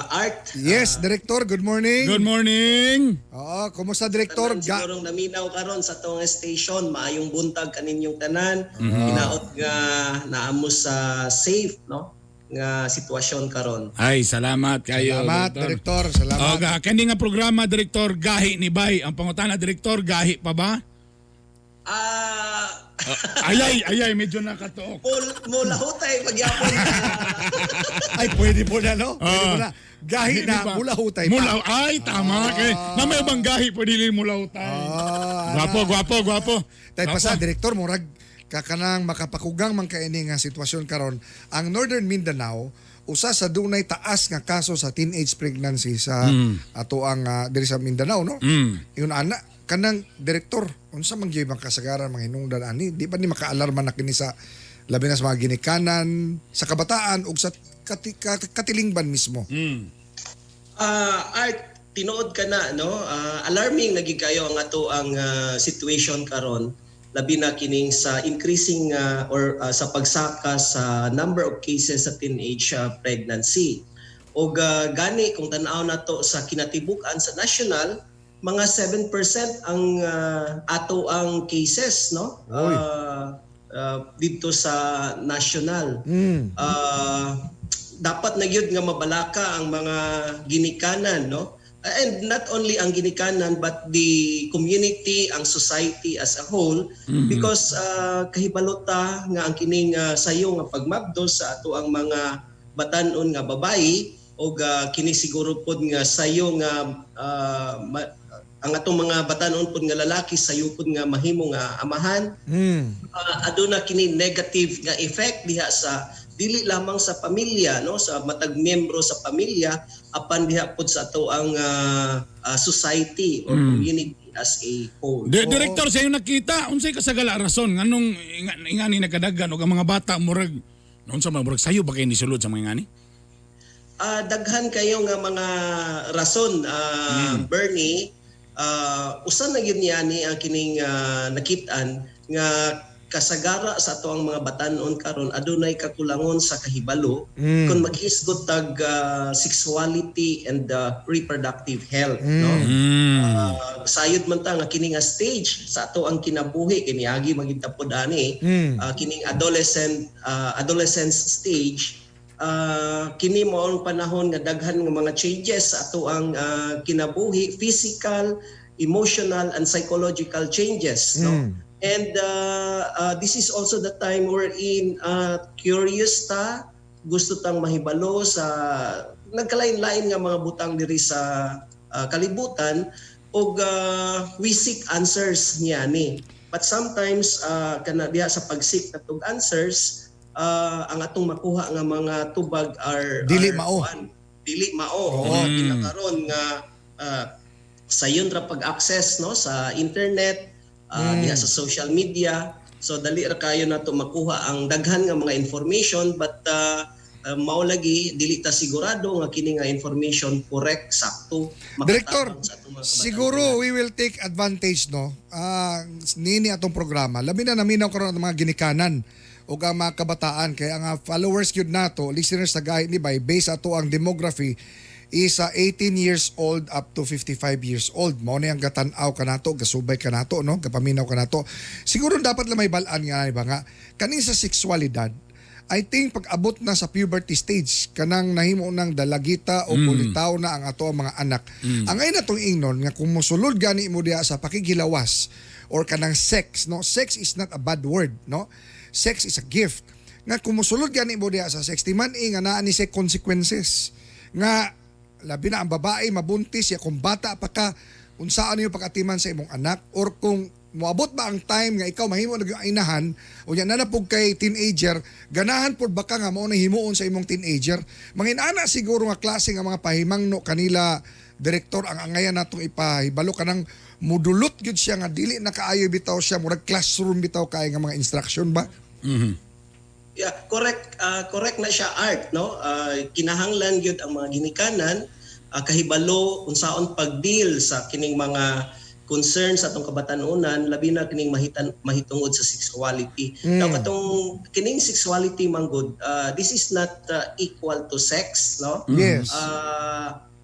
Art. Yes, Director, good morning. Good morning. Oo, kumusta Director? Tanan sigurong naminaw karon sa tong station, maayong buntag kaninyong tanan. Hinaot nga naamo sa safe, no? Nga sitwasyon karon. Ay, salamat kayo. Salamat, Director. Salamat. Kani nga programa, Director, Gahi ni Bay. Ang pangutana, Director, Gahi pa ba? Ayay, medyo nakatuok. Mula hutay pagyapon. Ay, pwede po na, no? Pwede po na. Gahi Hindi na, pa. mula hutay pa. Ay, tama. Kay, na may bang gahi, pwede rin mula hutay. Gwapo. Dahil pa sa, Director, murag kakanang makapakugang man kaini nga sitwasyon karon. Ang Northern Mindanao, usa sa dunay taas nga kaso sa teenage pregnancy sa ato ang diri sa Mindanao, no? Yun ana kanang Direktor, unsa man gyud bang kasagaran mga hinungdan ani? Di ba ni makaalarma na kini sa labi na sa mga ginikanan, sa kabataan ug sa katilingban mismo? Art, tinuod ka na, no? Alarming naging kayo ang ato ang situation karon, labi na kining sa increasing or sa pagsaka sa number of cases sa teenage pregnancy. o gani kung tanaw nato sa kinatibuk-an sa national, mga 7% ang ato ang cases, no? Dito sa national. Dapat na gyud nga mabalaka ang mga ginikanan, no? And not only ang ginikanan but the community, ang society as a whole, because kahibalota nga ang kining sayo nga pagmabdo sa ato ang mga batan-on nga babayi o kini siguro pod nga sayo nga ang atong mga batan-on pod nga lalaki sayo pod nga mahimo nga amahan. Aduna kini negative nga effect diha sa dili lamang sa pamilya, no, sa matag miyembro sa pamilya, apan diha pod sa ato ang society or community as a whole. Director, sa iyo nakita unsay kasagala rason nganong ingani nagkadaghan og ang mga bata murag noon sa murag sayo ba kay ni sulod sa mga ingani? Daghan kayo nga mga rason, Bernie. Usan na gyud niya ni ang kining nakitaan nga kasagara sa ato ang mga batan-on karon adunay kakulangon sa kahibalo kung maghisgot tag sexuality and reproductive health, no? Sayod man ta nga kini nga stage sa ato ang kinabuhi kini agi magintapod ani kining adolescence stage. Kini mo ang panahon nga daghan nga mga changes sa ato ang kinabuhi, physical, emotional and psychological changes, no? And this is also the time wherein curious ta, gusto tang mahibalo sa nagkalain-lain nga mga butang diri sa kalibutan og we seek answers niya ni. But sometimes kana diha sa pag-seek natong answers, ang atong makuha nga mga tubag are Dili mao. Dili mao. Kinakaron nga sayon ra pag-access, no, sa internet, diha sa social media, so dali ra kayo nato makuha ang daghan nga mga information, but mao lagi dili ta sigurado nga kini nga information correct, sakto, Director, makatabang sa atong mga kabataan. siguro we will take advantage, no, nini atong programa labi na naminaw karon ang mga ginikanan o ang mga kabataan kay ang followers gyud nato, listeners sa Gahi ni Bay, based ato ang demography is 18 years old up to 55 years old. Mao na ang gatan-aw kanato, gasubay kanato, no, gapaminaw kanato. Siguro dapat lang may balaan nga ba nga kaning sa sexualidad. I think pag abot na sa puberty stage kanang nahimo nang dalagita o pulitaw na ang ato ang mga anak. Ang ay natong ingnon nga kung mosulod gani mo diha sa pakigilawas or kanang sex, no? Sex is not a bad word, no? Sex is a gift. Nga kung mosulod gani mo diha sa sex, timan nga naa ni sa consequences. Nga labi na ang babae mabuntis ya kung bata pa ka, unsaan yung pagatiman sa imong anak, or kung moabot ba ang time nga ikaw mahimo nag-inahan o yan nanapog kay teenager, ganahan pod baka nga mao na himuon sa imong teenager. Manginana siguro nga klase nga mga pahimangno kanila, direktor, ang angayan natong ipahibalo kanang mudulot gyud siya nga dili na kaayo bitaw siya murag classroom bitaw kay nga mga instruction ba? Yeah, correct na siya, Art, no? Kinahanglan gyud ang mga ginikanan kahibalo unsaon pag-deal sa kining mga concerns sa atong kabatanunan, labi na kining mahitungod sa sexuality. Now katong kining sexuality manggod, this is not equal to sex, no? Yes.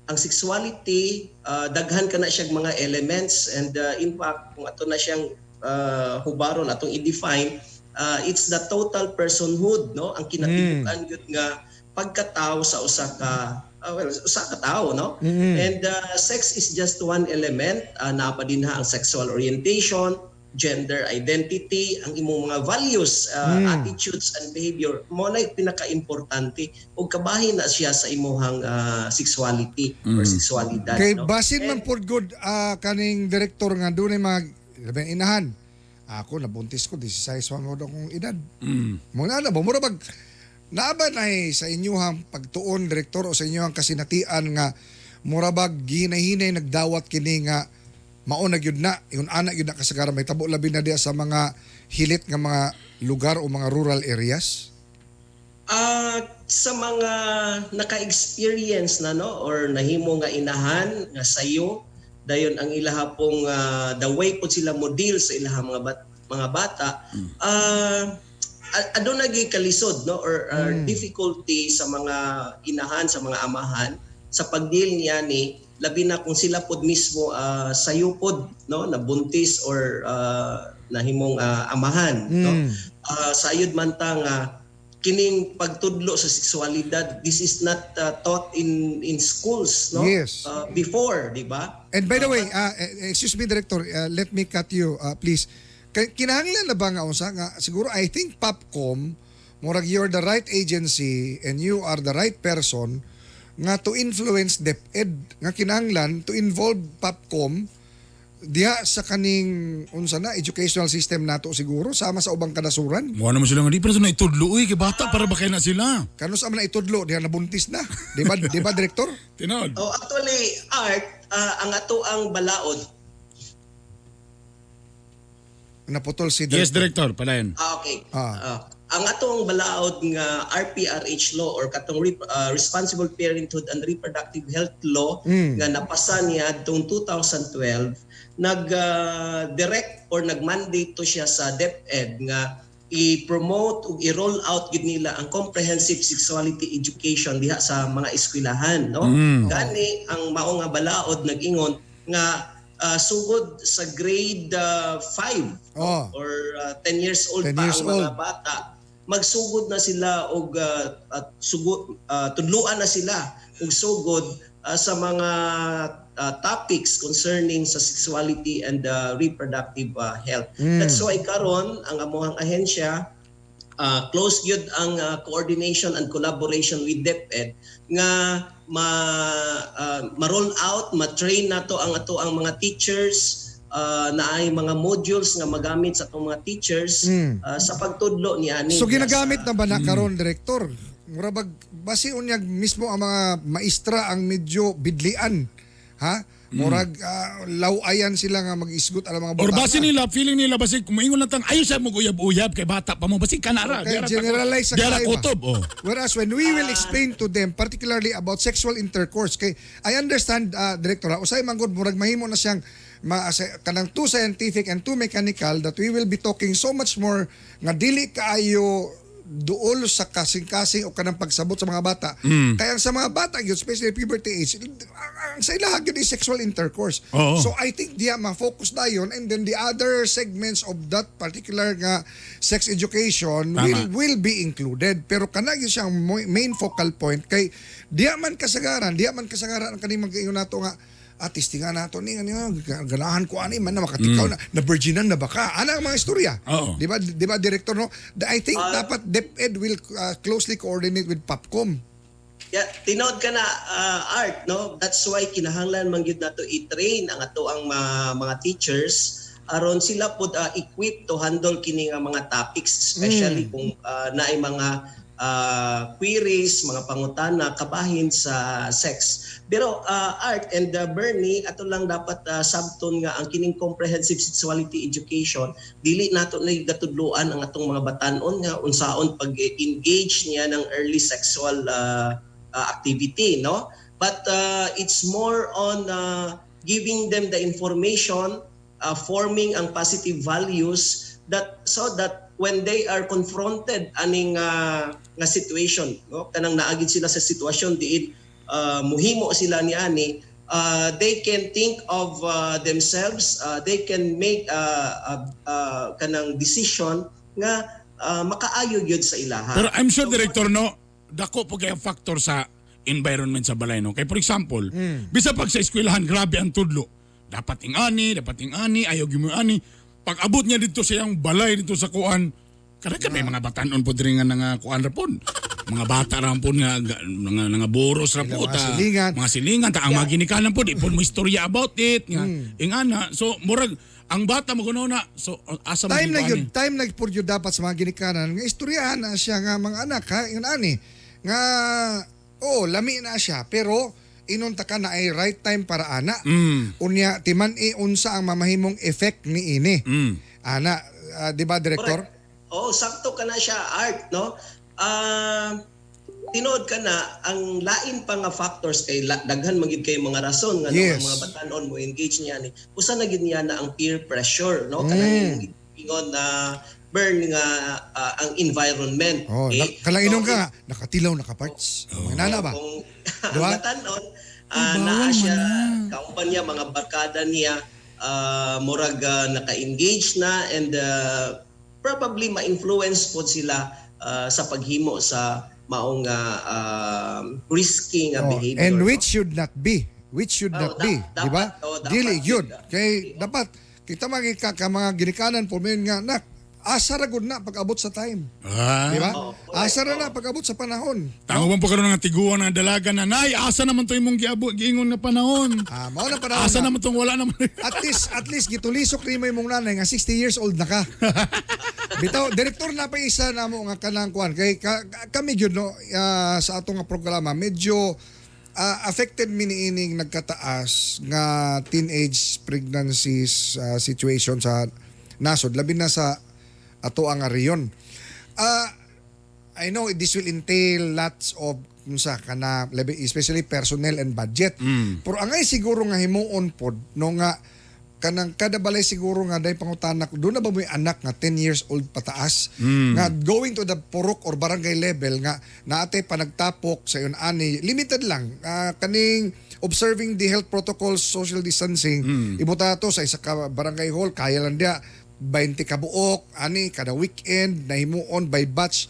Ang sexuality daghan kana siyang mga elements, and in fact kung ato na siyang hubaron atong i-define, it's the total personhood, no, ang kinatibukan gyud nga pagkatao sa usa ka tao, no? And sex is just one element. Naa pa din ang sexual orientation, gender identity, ang imong mga values, attitudes and behavior mo na pinaka-importante ug kabahin na siya sa imong sexuality or sexualidad, Kay no? basin man pod good kaning direktor nga dunay mga labing inahan. Ako nabuntis ko 16 man mo akong edad. Muna na mura pag naaba na sa inyong pagtuon, direktor, o sa inyong kasinatian nga murabag ginahinay nagdawat kini nga mao na gyud na yung anak gyud na kasagaran may tabo labi na diya sa mga hilit nga mga lugar o mga rural areas? Sa mga naka-experience na, no, or nahimo nga inahan nga sayo dayon ang ilaha pong the way po sila mo deal sa ilaha mga bata, adto nagi kalisod no or difficulty sa mga inahan, sa mga amahan sa pagdeal niya ni labi na kung sila pod mismo sayupod no na buntis or nahimong amahan no. Sayod man ta nga kining pagtudlo sa sexualidad, this is not taught in schools no. Yes. Before, di ba? And by the way, excuse me, Director, let me cut you, please. Kinahanglan na ba nga unsa nga siguro I think Popcom murag you're the right agency and you are the right person nga to influence DepEd nga kinahanglan to involve Popcom diha sa kaning unsa na educational system nato siguro sama sa ubang kanasuran. Mo naman sila nga di para sa naitudlo uy kay bata para ba kay na sila. Kano sa man itudlo diha nabuntis na. Di ba Director? Tinod. Oh, actually, Art, ang ato ang balaod. Naputol si Yes, Director, palayan. Okay. Ang atong balaod nga RPRH law or katong Responsible Parenthood and Reproductive Health Law nga napasa niya tong 2012 nag-direct or nag-mandate to siya sa DepEd nga i-promote ug i-roll out gid nila ang comprehensive sexuality education diha sa mga eskwelahan no. Gani ang mao nga balaod nag-ingon nga sugod sa grade 5 or 10 years old pa ang mga bata magsugod na sila og tudluan na sila og sugod sa mga topics concerning sa sexuality and reproductive health. That's why karon ang amuhang ahensya close gyud ang coordination and collaboration with DepEd nga ma-roll out, ma-train nato ang ato ang mga teachers na ay mga modules nga magamit sa atong mga teachers sa pagtudlo ni ani. So ginagamit na ba na karon, Director? Murabag basi unyag mismo ang mga maestra ang medyo bidlian. Ha? Murag lawayan sila nga mag-isgot ang mga bata. Or basi nila, feeling nila basi kumingon lang tang ayos sa mo uyab-uyab kay bata pa mo basi kanara. Okay, generalize sa diara kutob. Whereas when we will explain to them particularly about sexual intercourse kay I understand Director usay man gud murag mahimo na siyang kanang too scientific and too mechanical that we will be talking so much more nga dili kaayo duol sa kasing-kasing o kanang pagsabot sa mga bata. Kaya sa mga bata yun, especially puberty age, ang sa ilaha yun is sexual intercourse. So I think diya ma-focus na yun and then the other segments of that particular nga sex education will be included. Pero kanang yun siyang main focal point kay diya man kasagaran ang kaning mag-ingon nato nga testingan nato ni ganahan ko ani man na makatikaw na virginan na baka ana ang mga istorya. Di ba Director no? I think dapat DepEd will closely coordinate with Popcom. Yeah, tinod ka na Art no. That's why kinahanglan man gyud nato i-train ang ato ang mga teachers aron sila pud equipped to handle kini nga mga topics especially kung naay mga queries, mga pangutana kabahin sa sex. Pero Art and Bernie, ato lang dapat sabton nga ang kining comprehensive sexuality education dili nato na gatudloan ang atong mga batan-on nga unsaon pag-engage niya ng early sexual activity no. But it's more on giving them the information, forming ang positive values so that when they are confronted aning nga situation no kanang naagid sila sa sitwasyon diin muhimo sila ni ani they can think of themselves, they can make kanang decision nga makaayo gyud sa ilaha. Pero I'm sure Director no dako po kay factor sa environment sa balay no. Kay for example, bisa pag sa eskwelahan grabe ang tudlo. Dapat ingani, ayaw gyud mo ani. Pag abot niya dito sa iyang balay dito sa kuan, kada may mga batanon po diri nga nga kuan ra pon. Mga bata ra pon nga boros ra po ta. Mga silingan ta ang maginikanan po di pon mo istorya about it nga. Ingana so murag ang bata mo kuno na so asa time na pud yun dapat sa mga ginikanan nga istoryahan na siya nga mga anak ha ingani nga lami na siya pero inunta ka na ay right time para ana. Unya timan unsa ang mamahimong effect ni ini. Ana, di ba Director? Sakto ka na siya Art no. Tinood ka na ang lain pa nga factors kay daghan magid kay mga rason nga mga batanon mo engage niya ni. Usa na gid niya na ang peer pressure no kanang ingon na burn nga ang environment. Oh, kalang inom ka nga, nakatilaw, nakaparts. May nana ba? Kung Diba? matanon, naa siya, kaumpanya, mga barkada niya, murag naka-engage na and probably ma-influence po sila sa paghimo sa maong risky nga behavior. And which should not be. Which should not be. Di ba? Dili, yun. Kay dapat, kita mga ginikanan po, may nga, asa ra gud na pag-abot sa time. Di ba? Asa ra na pag-abot sa panahon. Tango bang pagkaroon ng tiguan ng dalaga na, nay, asa naman to imong giingon nga panahon. Mao na panahon. Asa naman tong wala naman. At least gitulisok ni mo imong nanay nga 60 years old na ka. Bitaw, direktor na pa isa namo nga kanang kuan kay kami gyud no sa atong nga programa medyo affected miniining nagkataas nga teenage pregnancies situation sa nasod labi na sa ato ang ariyon. I know this will entail lots of kana especially personnel and budget. Pero angay siguro nga himuon pod no nga kanang kada balay siguro nga day pangutanak doon na ba may anak nga 10 years old pataas nga going to the purok or barangay level nga naate panagtapok sa yun ani limited lang kaning observing the health protocols, social distancing ibuta to sa isa ka barangay hall kaya lang dia 20 ka buok ani kada weekend nahimuon by batch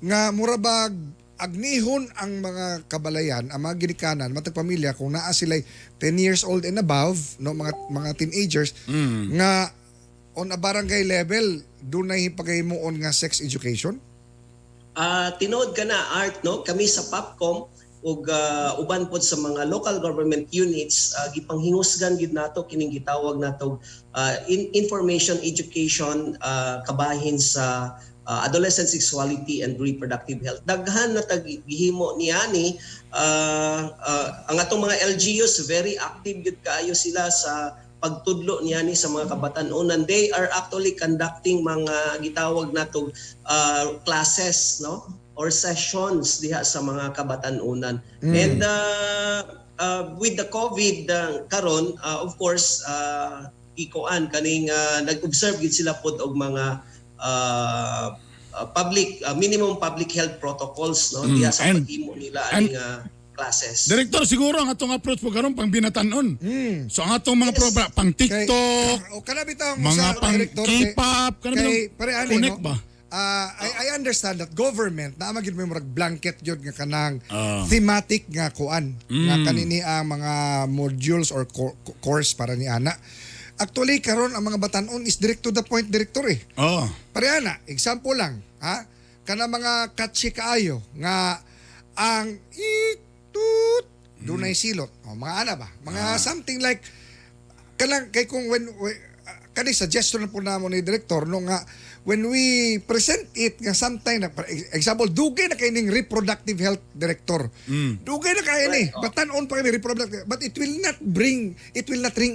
nga murabag agnihon ang mga kabalayan, ang mga ginikanan, matag pamilya kung naa sila 10 years old and above, no mga teenagers nga on a barangay level dunay pagahimuon nga sex education. Tinood ka na Art no, kami sa Popcom ug uban pod sa mga local government units gipanghingusgan gid nato kining gitawag nato information education kabahin sa adolescent sexuality and reproductive health. Daghan na tagihimo niani ang atong mga LGUs very active gid kaayo sila sa pagtudlo niani sa mga kabatan-onan. They are actually conducting mga gitawag nato classes no or sessions diha sa mga kabatan-onan. And with the COVID karon of course ikoan kaning nag-observe gid sila pod og mga minimum public health protocols no diya sa paghimo nila aning classes. Direktor, siguro ang atong approach po karon pang binatanon. So ang atong mga program pang TikTok, mga pang K-pop, connect ba? I understand that government na magid may murag blanket jud nga kanang thematic nga kuan nga kanini ang mga modules or course para ni ana. Actually, karon ang mga batanon is direct to the point, direktor eh. Pareana, example lang, ha? Kana mga katsi kaayo nga ang itut dunay silot. Mga ana ba? Mga something like kanang kay kung when kani suggestion na po namo ni direktor no nga when we present it nga sometime na example dugay na kay ning reproductive health director. Dugay na kay ni batanon pa kay reproductive but it will not ring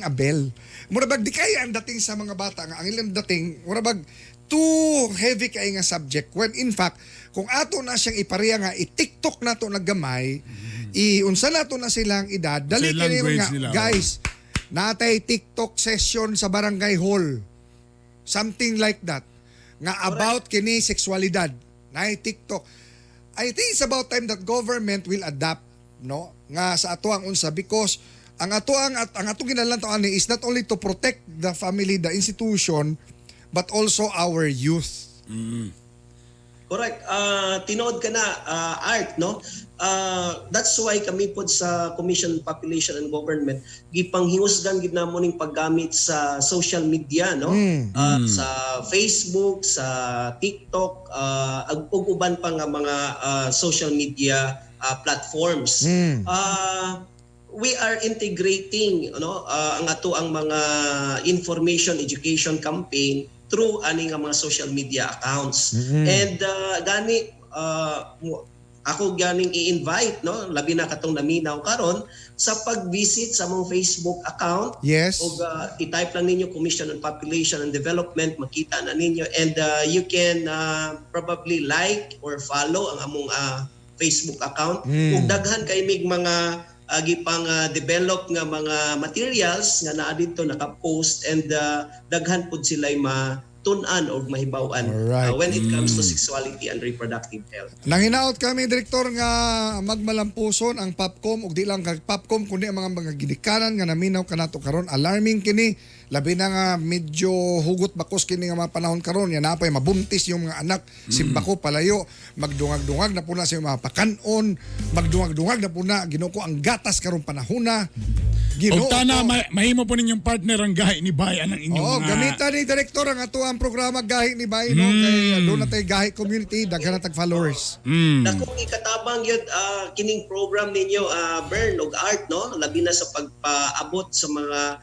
a bell. Murabag di kaya ang dating sa mga bata nga ang ilang dating murabag too heavy kay nga subject when in fact kung ato na siyang ipareha nga i-TikTok nato naggamay iunsa nato na silang edad dali kini nga guys natay TikTok session sa barangay hall something like that nga about kini sexualidad na TikTok. I think it's about time that government will adapt no nga sa ato ang unsa because ang ato ginalantawan is not only to protect the family, the institution, but also our youth. Correct. Tinood ka na Art no. That's why kami pod sa Commission on Population and Government gipanghingusgan gid namo ning paggamit sa social media no. Sa Facebook, sa TikTok, ug uban pa nga mga social media platforms. We are integrating ang ato ang mga information education campaign through ani nga mga social media accounts. And gani ako ganing i-invite no labi na katong naminaw karon sa pag-visit sa mong Facebook account. Yes. O i-type lang ninyo Commission on Population and Development, makita na ninyo and you can probably like or follow ang among Facebook account. Ug daghan kay mig mga gipang develop nga mga materials nga naa dito naka-post and daghan pud sila'y tun-an o mahibaw-an Alright. when it comes to sexuality and reproductive health. Nanginaot kami, Direktor, nga magmalampuson ang POPCOM ug di lang kag POPCOM kundi ang mga gidikanan nga naminaw kanato karon. Alarming kini, labi na nga medyo hugot bakos kini nga mga panahon karon. Yan napay mabuntis yung mga anak, simbako palayo, magdungag-dungag na puna sa mga pakanon, magdungag-dungag na puna ginuko ang gatas karon panahona. O tana, mahimo po ninyong partner ang gahi ni Bay ang inyong Oo, mga... gamitan ni Direktor ang ato ang programa Gahi ni Bay, no? Kay doon na tayo Gahi Community, daghan na tag followers. Dakong ikatabang yun kining program ninyo, Bern ug Art, no? Labi na sa pagpaabot sa mga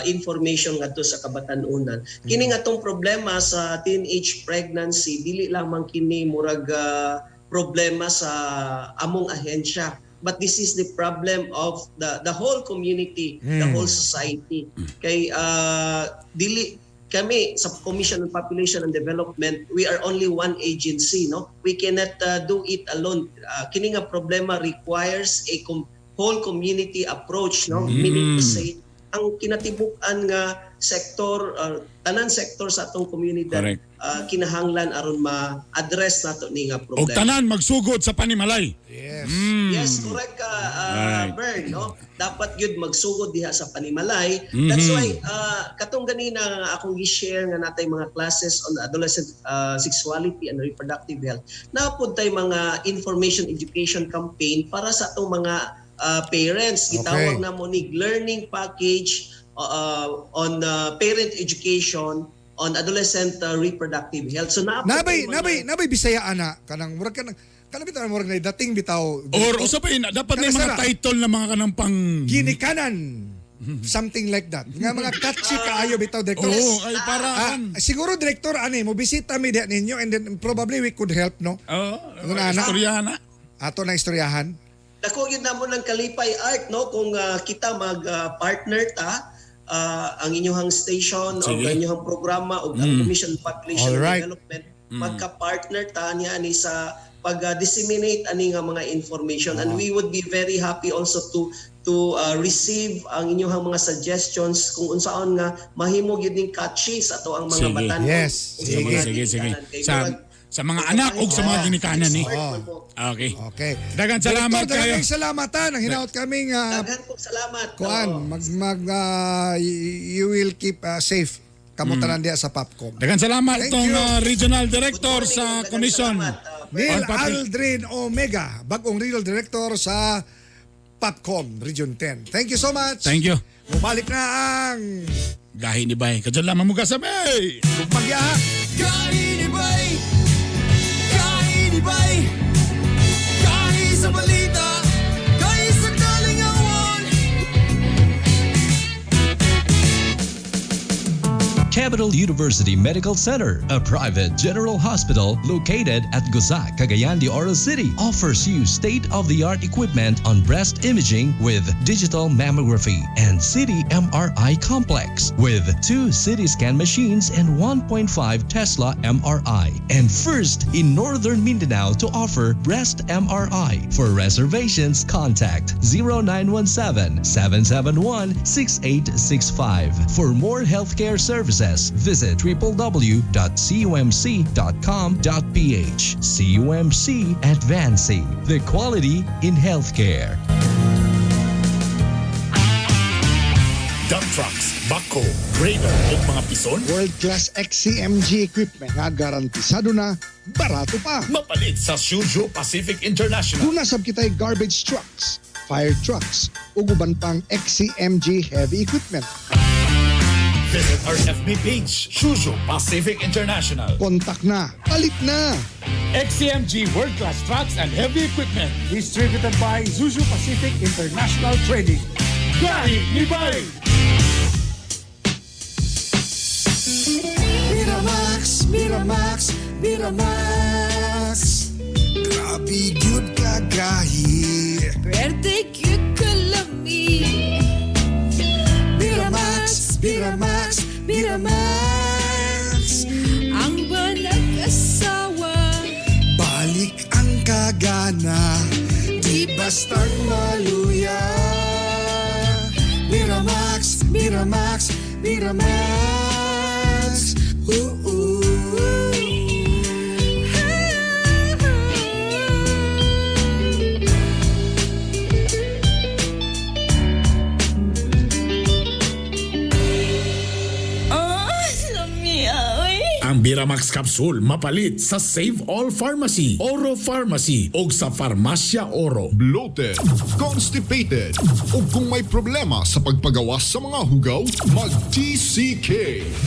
information ngadto sa kabatanunan. Kini nga tong problema sa teenage pregnancy dili lamang kini murag problema sa among ahensya, but this is the problem of the whole community, the whole society. Kay dili kami sa Commission on Population and Development, we are only one agency, no? We cannot do it alone. Kini nga problema requires a whole community approach, no? Meaning to say, ang kinatibuk-an nga sektor, tanan sektor sa atong komunidad, kinahanglan aron ma-address nato ni nga O problema. tanan magsugod sa panimalay. Yes. Yes, correct ka, Bern, no? Dapat yun magsugod diha sa panimalay. That's why katong ganina nga akong gi-share nga natay mga classes on adolescent sexuality and reproductive health. Napud tay mga information education campaign para sa atong mga parents. Gitawag na mo ni learning package on parent education on adolescent reproductive health. So Nabay Bisaya ana kanang murag kanang bitaw murag na dating bitaw. Or usa pa dapat na yung mga title na mga kanang pang ginikanan. Something like that. Nga mga catchy kaayo bitaw, Director. Oo, ay para siguro, Director, mo bisita mi diha ninyo and then probably we could help, no? istoryahan na. Ato na istoryahan. Dako yun na mo ng kalipay, Art, no? Kung kita mag-partner ta, ang inyong station o ang inyong programa o ang Commission on Population and Development, magka-partner ta niya ani sa pag-disseminate ani nga mga information. And we would be very happy also to receive ang inyong mga suggestions kung unsaon nga mahimo gyud ning catchy sa ato ang mga batan. Yes. Sige. Sa mga anak o sa mga ginikanan ni. Okay. Dagan salamat Director, kayo. dagang salamatan. Ang hinaut kaming Daghan po salamat. kuan, you will keep safe kamutanan diha sa POPCOM. Dagan salamat Thank tong you. Regional Director sa Commission. Neil Aldrin Omega, bagong Regional Director sa POPCOM Region 10. Thank you so much. Thank you. Mubalik na ang Gahi ni Bay. Kadyan lamang mo kasabay. magyaha. Gahi ni Bay, gahi ni Bay, gahi sa balita, gahi sa kalingawan. Capital University Medical Center, a private general hospital located at Guzac, Cagayan de Oro City, offers you state-of-the-art equipment on breast imaging with digital mammography and CT MRI complex with 2 CT scan machines and 1.5 Tesla MRI. And first in Northern Mindanao to offer breast MRI. For reservations, contact 0917-771-6865. For more healthcare services, visit www.cumc.com.ph. CUMC Advancing the quality in healthcare. Dump trucks, backhoe, grader o mga pison, World-class XCMG equipment nga garantisado na, barato pa. mapalit sa Shuzhou Pacific International. Kung nasab kita'y garbage trucks, fire trucks, ug uban pang XCMG heavy equipment. Visit our FB page, Shuzhou Pacific International. Kontak na, palit na. XCMG World Class Trucks and Heavy Equipment, distributed by Zuzu Pacific International Trading. Gahi ni Bay! Miramax, Miramax, Miramax. Grabe gyud ka gahi. Pwede cute kalami. Miramax, Miramax, Miramax. Ang banag asawa. Balik ang kagana, di bastang maluya. Miramax, Miramax, Miramax. Biramax Capsule mapalit sa Save All Pharmacy, Oro Pharmacy o sa Farmasya Oro. bloated, constipated, o kung may problema sa pagpagawas sa mga hugaw, mag-TCK,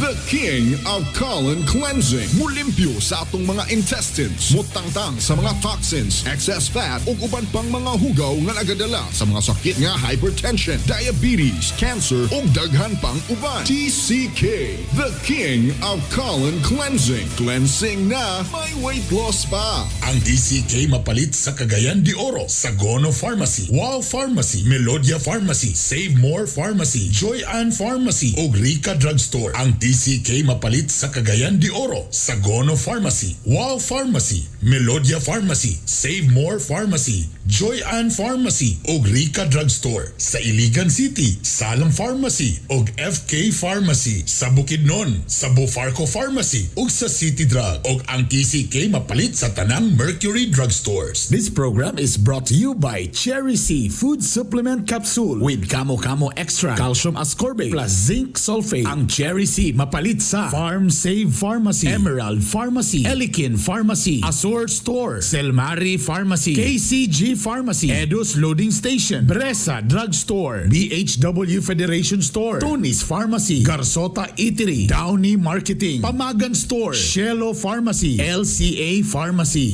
the King of Colon Cleansing. Mulimpyo sa atong mga intestines, mutangtang sa mga toxins, excess fat, o uban pang mga hugaw nga nagadala sa mga sakit nga hypertension, diabetes, cancer, o daghan pang uban. TCK, the King of Colon Cleansing. Cleansing na, may weight loss pa. Ang TCK mapalit sa Cagayan de Oro, Sagono Pharmacy, Wow Pharmacy, Melodia Pharmacy, Save More Pharmacy, Joy Ann Pharmacy o Rica Drugstore. Ang TCK mapalit sa Cagayan de Oro, Sagono Pharmacy, Wow Pharmacy, Melodia Pharmacy, Save More Pharmacy, Joy Ann Pharmacy o Rica Drugstore. Sa Iligan City, Salam Pharmacy o FK Pharmacy. Sa Bukidnon, sa Bufarco Pharmacy o sa City Drug. O ang TCK mapalit sa tanang Mercury Drugstores. This program is brought to you by Cherry C Food Supplement Capsule with Kamo Kamo Extra, Calcium Ascorbate plus Zinc Sulfate. Ang Cherry C mapalit sa Farm Save Pharmacy, Emerald Pharmacy, Elikin Pharmacy, Azor Store, Selmari Pharmacy, KCG Pharmacy, Edos Loading Station, Bresa Drugstore, BHW Federation Store, Tony's Pharmacy, Garsota Eatery, Downey Marketing, Pamagan Store, Shelo Pharmacy, LCA Pharmacy.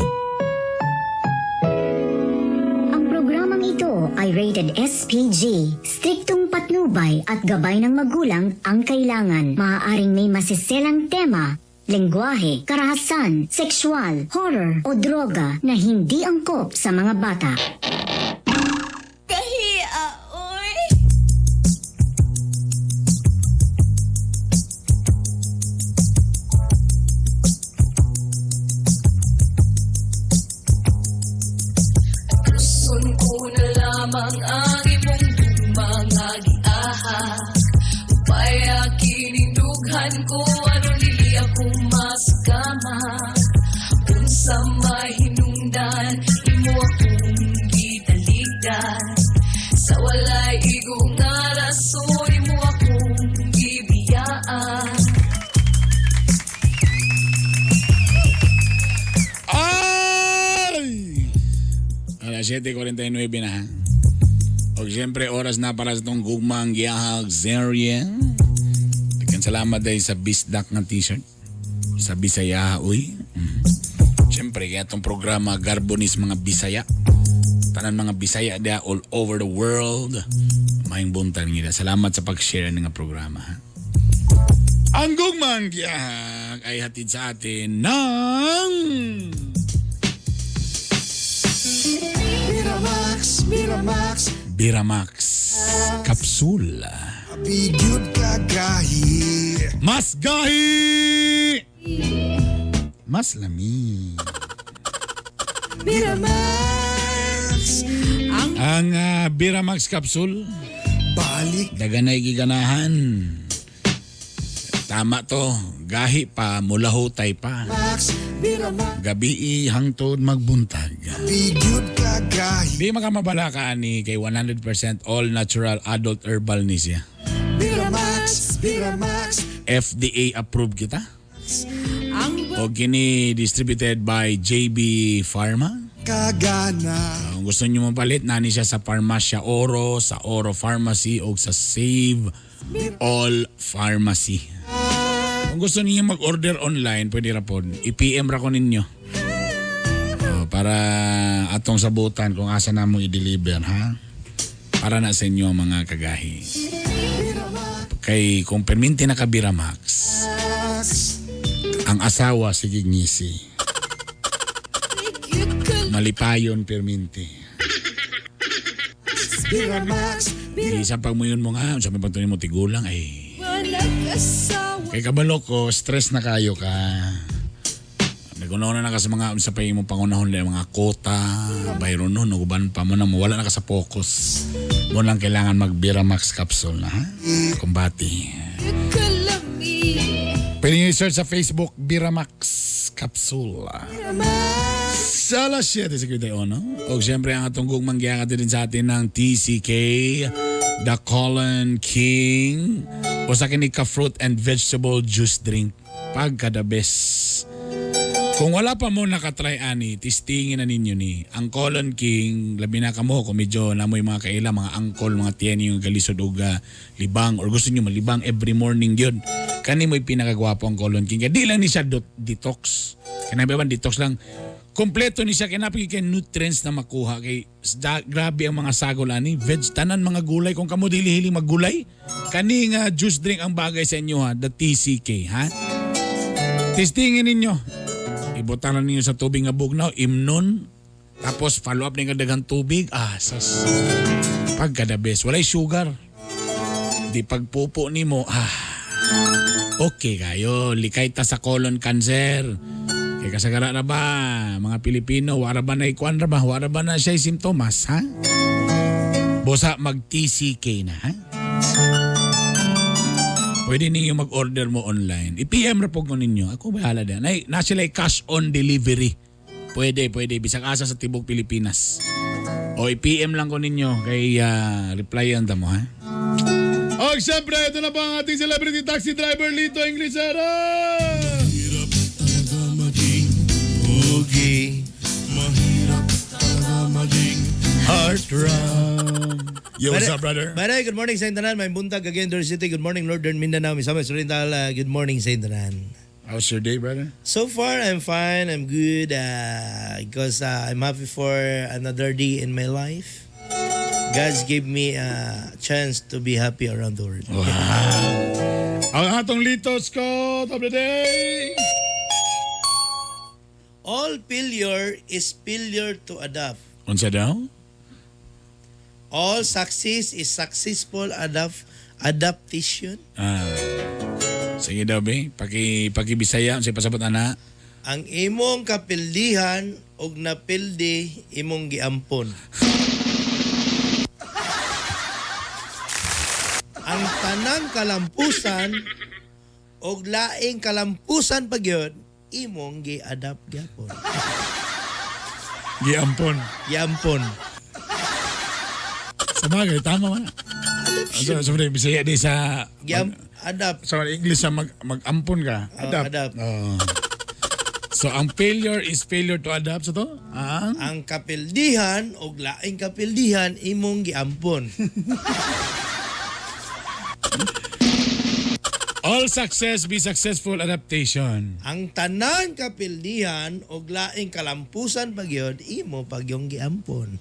Ang programang ito ay rated SPG. Striktong patnubay at gabay ng magulang ang kailangan. Maaaring may masiselang tema, lengguwahe, karahasan, sexual, horror o droga na hindi angkop sa mga bata. Gusto ko na lamang ang imong mga giahak. Upaya kinindughan ko ano nili akong maskama. Unsa mahinungdan imo akong gitaligdan. Sa walay igo nga rason imo akong gibiyaan. Alas 7:49 na. O siyempre oras na para sa itong gugmang giyahag serye. Tignan salamat dahil sa bisdak ng t-shirt. Sa Bisaya, uy. Siyempre kaya itong programa Garbonis mga Bisaya. Tanan mga Bisaya dia all over the world. Maing buntag nila. Salamat sa pag-share ng programa. Ha? Ang gugmang giyahag ay hatid sa atin ng... Biramax Capsule. Be good kagahi. Mas gahi! Mas lami. Biramax. Ang Biramax Capsule. Balik. Daganay giganahan. Tama to. Gahi pa, mulahutay pa. Max. Biramax. Gabi hangtod magbuntag. Be good kagahi. Di makamabala ka ani kay 100% all natural adult herbal ni siya. Biramax. Biramax. FDA approved kita. O kini distributed by JB Pharma. Kagana. Kung gusto nyo mapalit, nani siya sa Farmasya Oro, sa Oro Pharmacy o sa Save All Pharmacy. Kung gusto niyo mag-order online, pwede ra po. I-PM ra ko ninyo. Para atong sabutan kung asa na mo i-deliver, ha? Para na sa inyo mga kagahi. Kay kung perminti na ka Biramax, ang asawa sige ngisi. Malipayon perminti. Biramax. Isang pagmuyon mo nga, sabi pagtunin mo tigulang ay. Kay kabalo ko, stress na kayo ka. Nagunaw na ka sa mga sa pa imong pangunahon na mga kota, bayro nun, uban pa mo na mawala na ka sa focus. Mo lang kailangan mag-Biramax capsule na, ha? Kumbati. Pwede nyo i-search sa Facebook, Biramax capsule. Sa alas 7:51, no? O siyempre ang atong gugmang giyakati din sa atin ng TCK, The Colon King, o sa kinig ka fruit and vegetable juice drink. Pagka the best. Kung wala pa mo nakatry ani, tistingin na ninyo ni. Ang Colon King, labi na kamo kung medyo namoy mga kaila, mga angkol, mga tiyan yung galisod o libang or gusto nyo malibang every morning yun. Kani mo'y pinakagwapo ang Colon King. Kaya di lang ni siya detox. Kanabiban detox lang. Kompleto ni siya kinapig kay nutrients na makuha kay grabe ang mga sagol ani tanan mga gulay kung kamo dili hiling maggulay kani nga juice drink ang bagay sa inyo ha the TCK ha testingin ninyo ibutan ninyo sa tubig nga bugnaw imnon tapos follow up ning daghang tubig sas pagka the best walay sugar di pagpupo nimo okay kayo likay ta sa colon cancer. Kaya kasagara na ba, mga Pilipino, wala ba na ikuan na ba? Wala ba na siya simptomas, ha? Bosa, mag-TCK na, ha? Pwede ninyo mag-order mo online. I-PM na po ko ninyo. Ako bahala din. Na sila cash on delivery. Pwede. Bisag asa sa Tibok, Pilipinas. O i-PM lang ko ninyo kay replyan mo, ha? O, siyempre, ito na po ang ating celebrity taxi driver, Lito Inglisera! Mahirap talaga maging heartthrob. Yo, what's up, brother? Baray, good morning sa Intanan. May buntag, Cagayan de Oro City. Good morning, Northern Mindanao. Misama, Surindal. Good morning sa Intanan. How's your day, brother? So far, I'm fine. I'm good. Because I'm happy for another day in my life. God's gave me a chance to be happy around the world. Wow. Ang atong Litos quote of the day. All failure is failure to adapt. Unsa daw? All success is successful adaptation. Sige daw, be. Paki-Bisaya, unsay pasabot ana? Ang imong kapildihan og napildi imong giampon. Ang tanang kalampusan og laing kalampusan pagyod imong gi-adapt gyapon. Giampon. Sabagay, tama man. Adaption. So, Bisaya di sa Adapt. Sa English sa mag-ampon ka. Adapt. So, ang failure is failure to adapt. So, to? Ang kapildihan og laing kapildihan imong giampon. All success be successful adaptation. Ang tanan kapildihan og laing kalampusan pagyod imo pagyong giampon.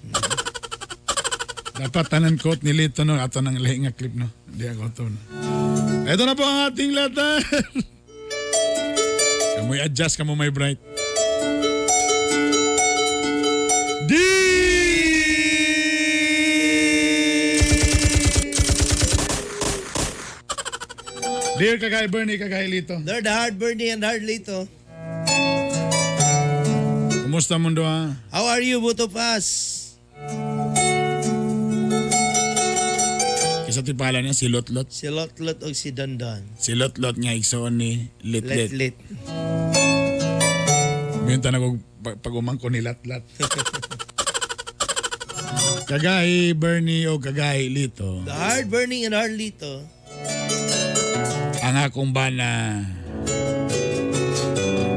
Dapat tanan quote ni Lito no ato nang lahi nga clip no. Di ako to no. Ito na po ang ating letter. Kamoy adjust kamo may bright. D. Dear Kagay Bernie, Kagay Lito. They're the hard Bernie and hard Lito. Kumusta mundo ha? How are you, both of us? Isa ti pala niya, si Lotlot. Si Lotlot o si Dondon. Si Lotlot nga igsoon ni Litlit. Lit. Minta na kong pag-umangko ni Latlat. Kagay Bernie o Kagay Lito. The hard Bernie and hard Lito. Ang akong bana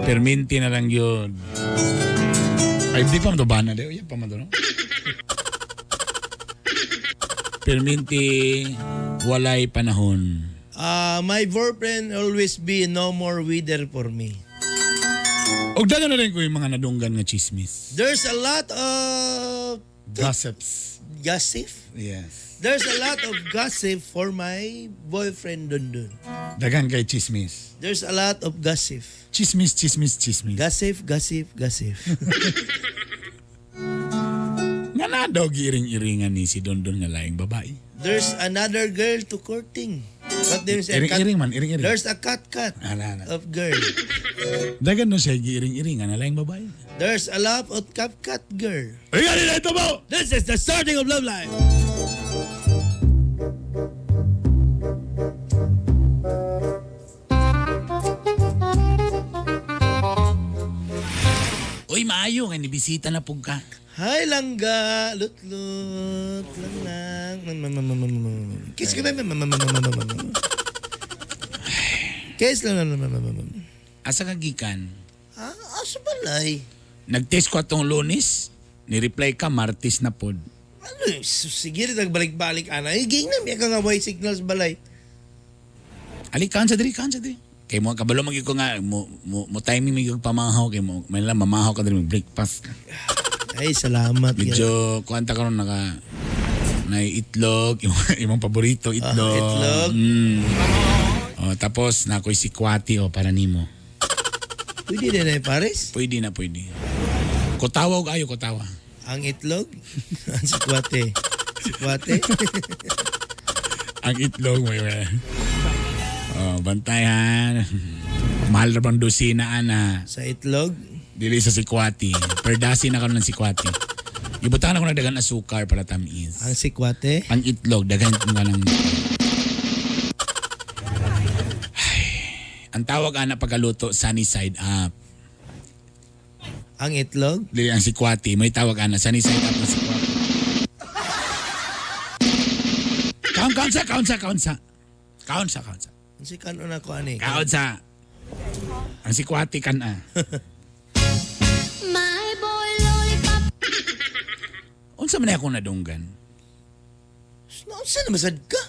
perminti na lang yun. Ay, di pa man bana de. Yan pa man no? Perminti walay panahon. My boyfriend always be no more wither for me. Og dagan na rin ko yung mga nadunggan nga chismis. There's a lot of Gossips. gossip. Yes. There's a lot of gossip for my boyfriend Dondon. Dagan kay chismis. There's a lot of gossip. Chismis. Gossip. Nga na daw giiring-iringan ni si Dondon nga laing babae. There's another girl to courting. What them say? Iring-iring man, iring-iring. There's a cut Ala. of girl. Dagan no siya giiring-iringan na laing babae. There's a lot of cut girl. Ay, ganun ito mo! This is the starting of Love Life. Uy, maayo nga nibisita na pug ka. Hi, langga. Lut-lut. Lang. Kiss ka na. Kiss lang. Asa ka gikan? Asa balay? Nag-test ko atong Lunes, ni-reply ka Martes na pod. Ano, sige rin nagbalik-balik ana. Iging na, may ka nga white signals balay. Ali, kaon sa diri. Kay mo, kabalo magi ko nga, mo timing magi ko pamahaw, kay mo, may lang mamahaw ka diri, breakfast ka. Ay, salamat. Medyo, kuwanta ka ron, na itlog, imong paborito, itlog. Itlog? Tapos, na ako'y sikwati, para nimo. Pwede na na pares? Pwede. Kotawa o ayo, kotawa. Ang itlog? Ang sikwate. Sikwate? Ang itlog, may bantayan. Mahal na bang dosina, ana. Sa itlog? Dili sa sikwati. Per dasi na ka ng sikwati. Ibutan ako na dagan asukar para tamis. Ang sikwate? Ang itlog, dagan nga ng... Ang tawag ana pagkaluto, sunny side up. Ang itlog? Dili ang sikwati, may tawag ana, sunny side up ng sikwati. Kaon sa. Si kanon ako ani. Kaon sa. Ang sikwati kan My boy lollipop. Unsa man ako nadunggan? Unsa na masad ka?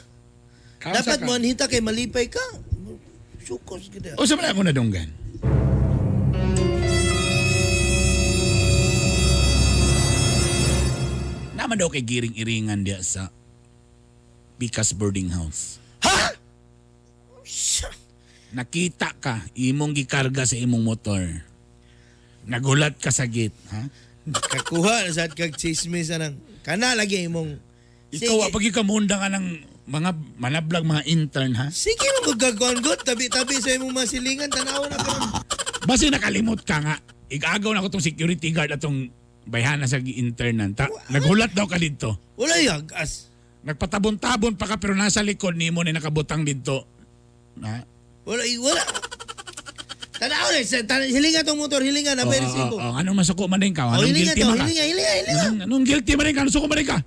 Dapat mo anhita kay malipay ka. Sukos gid. Unsa man ako nadunggan? Naman daw kay giring-iringan diya sa Picas Boarding House. Ha? Nakita ka, imong gikarga sa imong motor. Nagulat ka sa gate, ha? Kakuha na sa kag chismis anang kana lagi imong Ikaw, pag ikamunda ka ng mga manablag, mga intern, ha? Sige mo magagawan-got, tabi-tabi sa imong masilingan, tanaw na ka. Basi nakalimot ka nga. Igagaw na ko tong security guard atong bayhana sa internan. Naghulat daw ka dito. Wala yagas. Nagpatabon-tabon pa ka pero nasa likod ni mo na nakabutang dito. Ha? Wala. Tanaw na, hilingan tong motor, hilingan na, very simple. Anong masuko man rin ka? Anong Hilingan guilty to, man ka? hilingan. Anong guilty man rin ka? Anong suko man rin ka?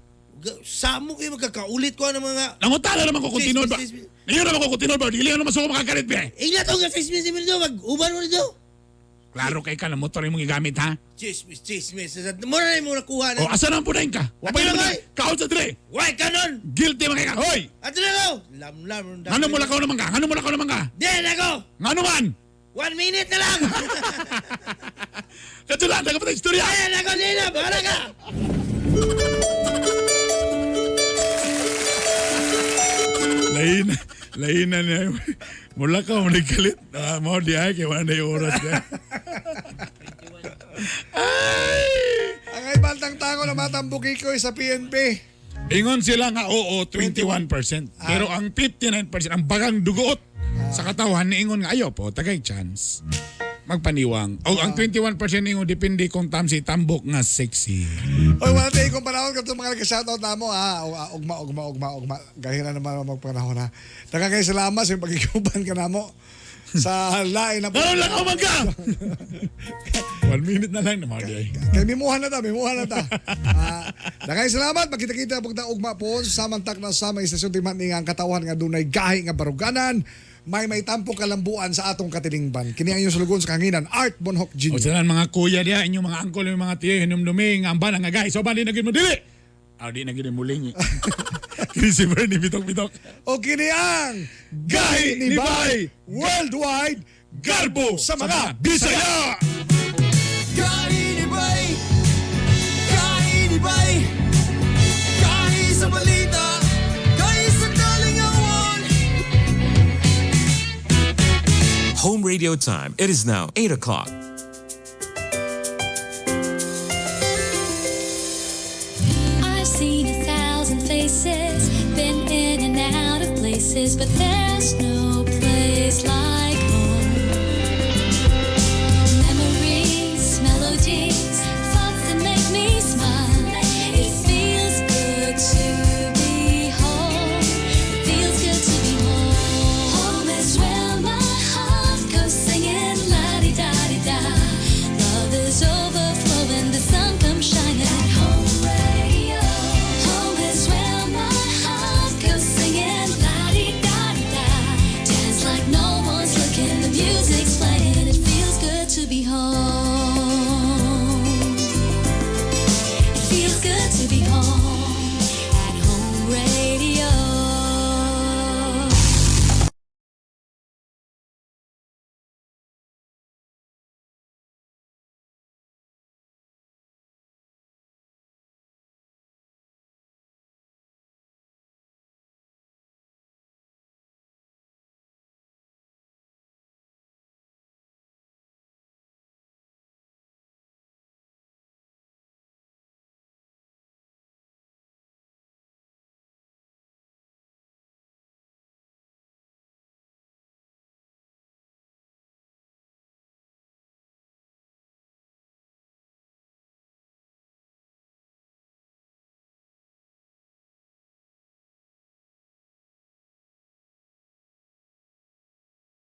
Samo kayo magkakaulit ko ng mga... Nangutala naman ko kung tinod ba? Ngayon naman ko kung tinod ba? Dili naman masuko makakarit ba? Ingla to nga chismis mo nito, mag-uban mo nito. Klaro kay ka na motor yung mong igamit, ha? Chismis. Mura na mo nakuha na. Asa naman po na ka? Wapay naman ka? Kaon sa dire? Why, kanon? Guilty man kay ka? Hoy! Ato na ko! Lam. Ngano mo lakaw naman ka? Di na ko! Ngano man? 1 minute na lang! Katulan, nagapatay istorya! Ayan na ko, Dina! Bahala ka! Lain na niya. Mula ka mo nagkalit. Mau di ay kaya wala na yung oras niya. Ang ay bantang tango na matambuki ko sa PNP. Ingon sila nga oo, 21%. Pero ang 59%, ang bagang dugot sa katawan ni Ingon nga ayaw po, tagay chance. Magpaniwang. O ang 21% Ingon, depende kung tamsi tambok nga sexy. Oy, wala tayo kung panahon ka itong mga nag-shoutout na mo, ha? Ugma. Gahira naman ang magpanahon, ha? Nakakay salamat sa pagkikuban ka na mo. Sa lain na po. Ano lang ako magka? 1 minute na lang naman. Kaya mimuhan na ta. Nakay salamat. Magkita-kita pag ugma po. Samantak na sa may istasyon timan nga ang katawan nga dunay gahi nga baruganan. May tampo kalambuan sa atong katilingban. Kini ang inyong sulugon sa kanginan, Art Bonhoc Jr. O saan mga kuya diya, inyong mga angkol, yung mga tiyo, hinumduming, ang bala nga guys, so ba di naging mo dili? Di naging muling. Kini si Bernie, bitok-bitok. O kini ang Gahi ni Bay Worldwide Garbo sa mga Bisaya! Gahi ni Bay, gahi sa balita, gahi sa kalingawan. Home radio time. It is now 8 o'clock. I've seen 1,000 faces, been in and out of places, but there's no place like home. Memories, melodies, thoughts that make me smile. It feels good to be home. It feels good to be home. Home is where my heart goes singing la-di-da-di-da. Love is overflowing, the sun comes shining. Home radio. Home is where my heart goes singing la-di-da-di-da. Dance like no one's radio.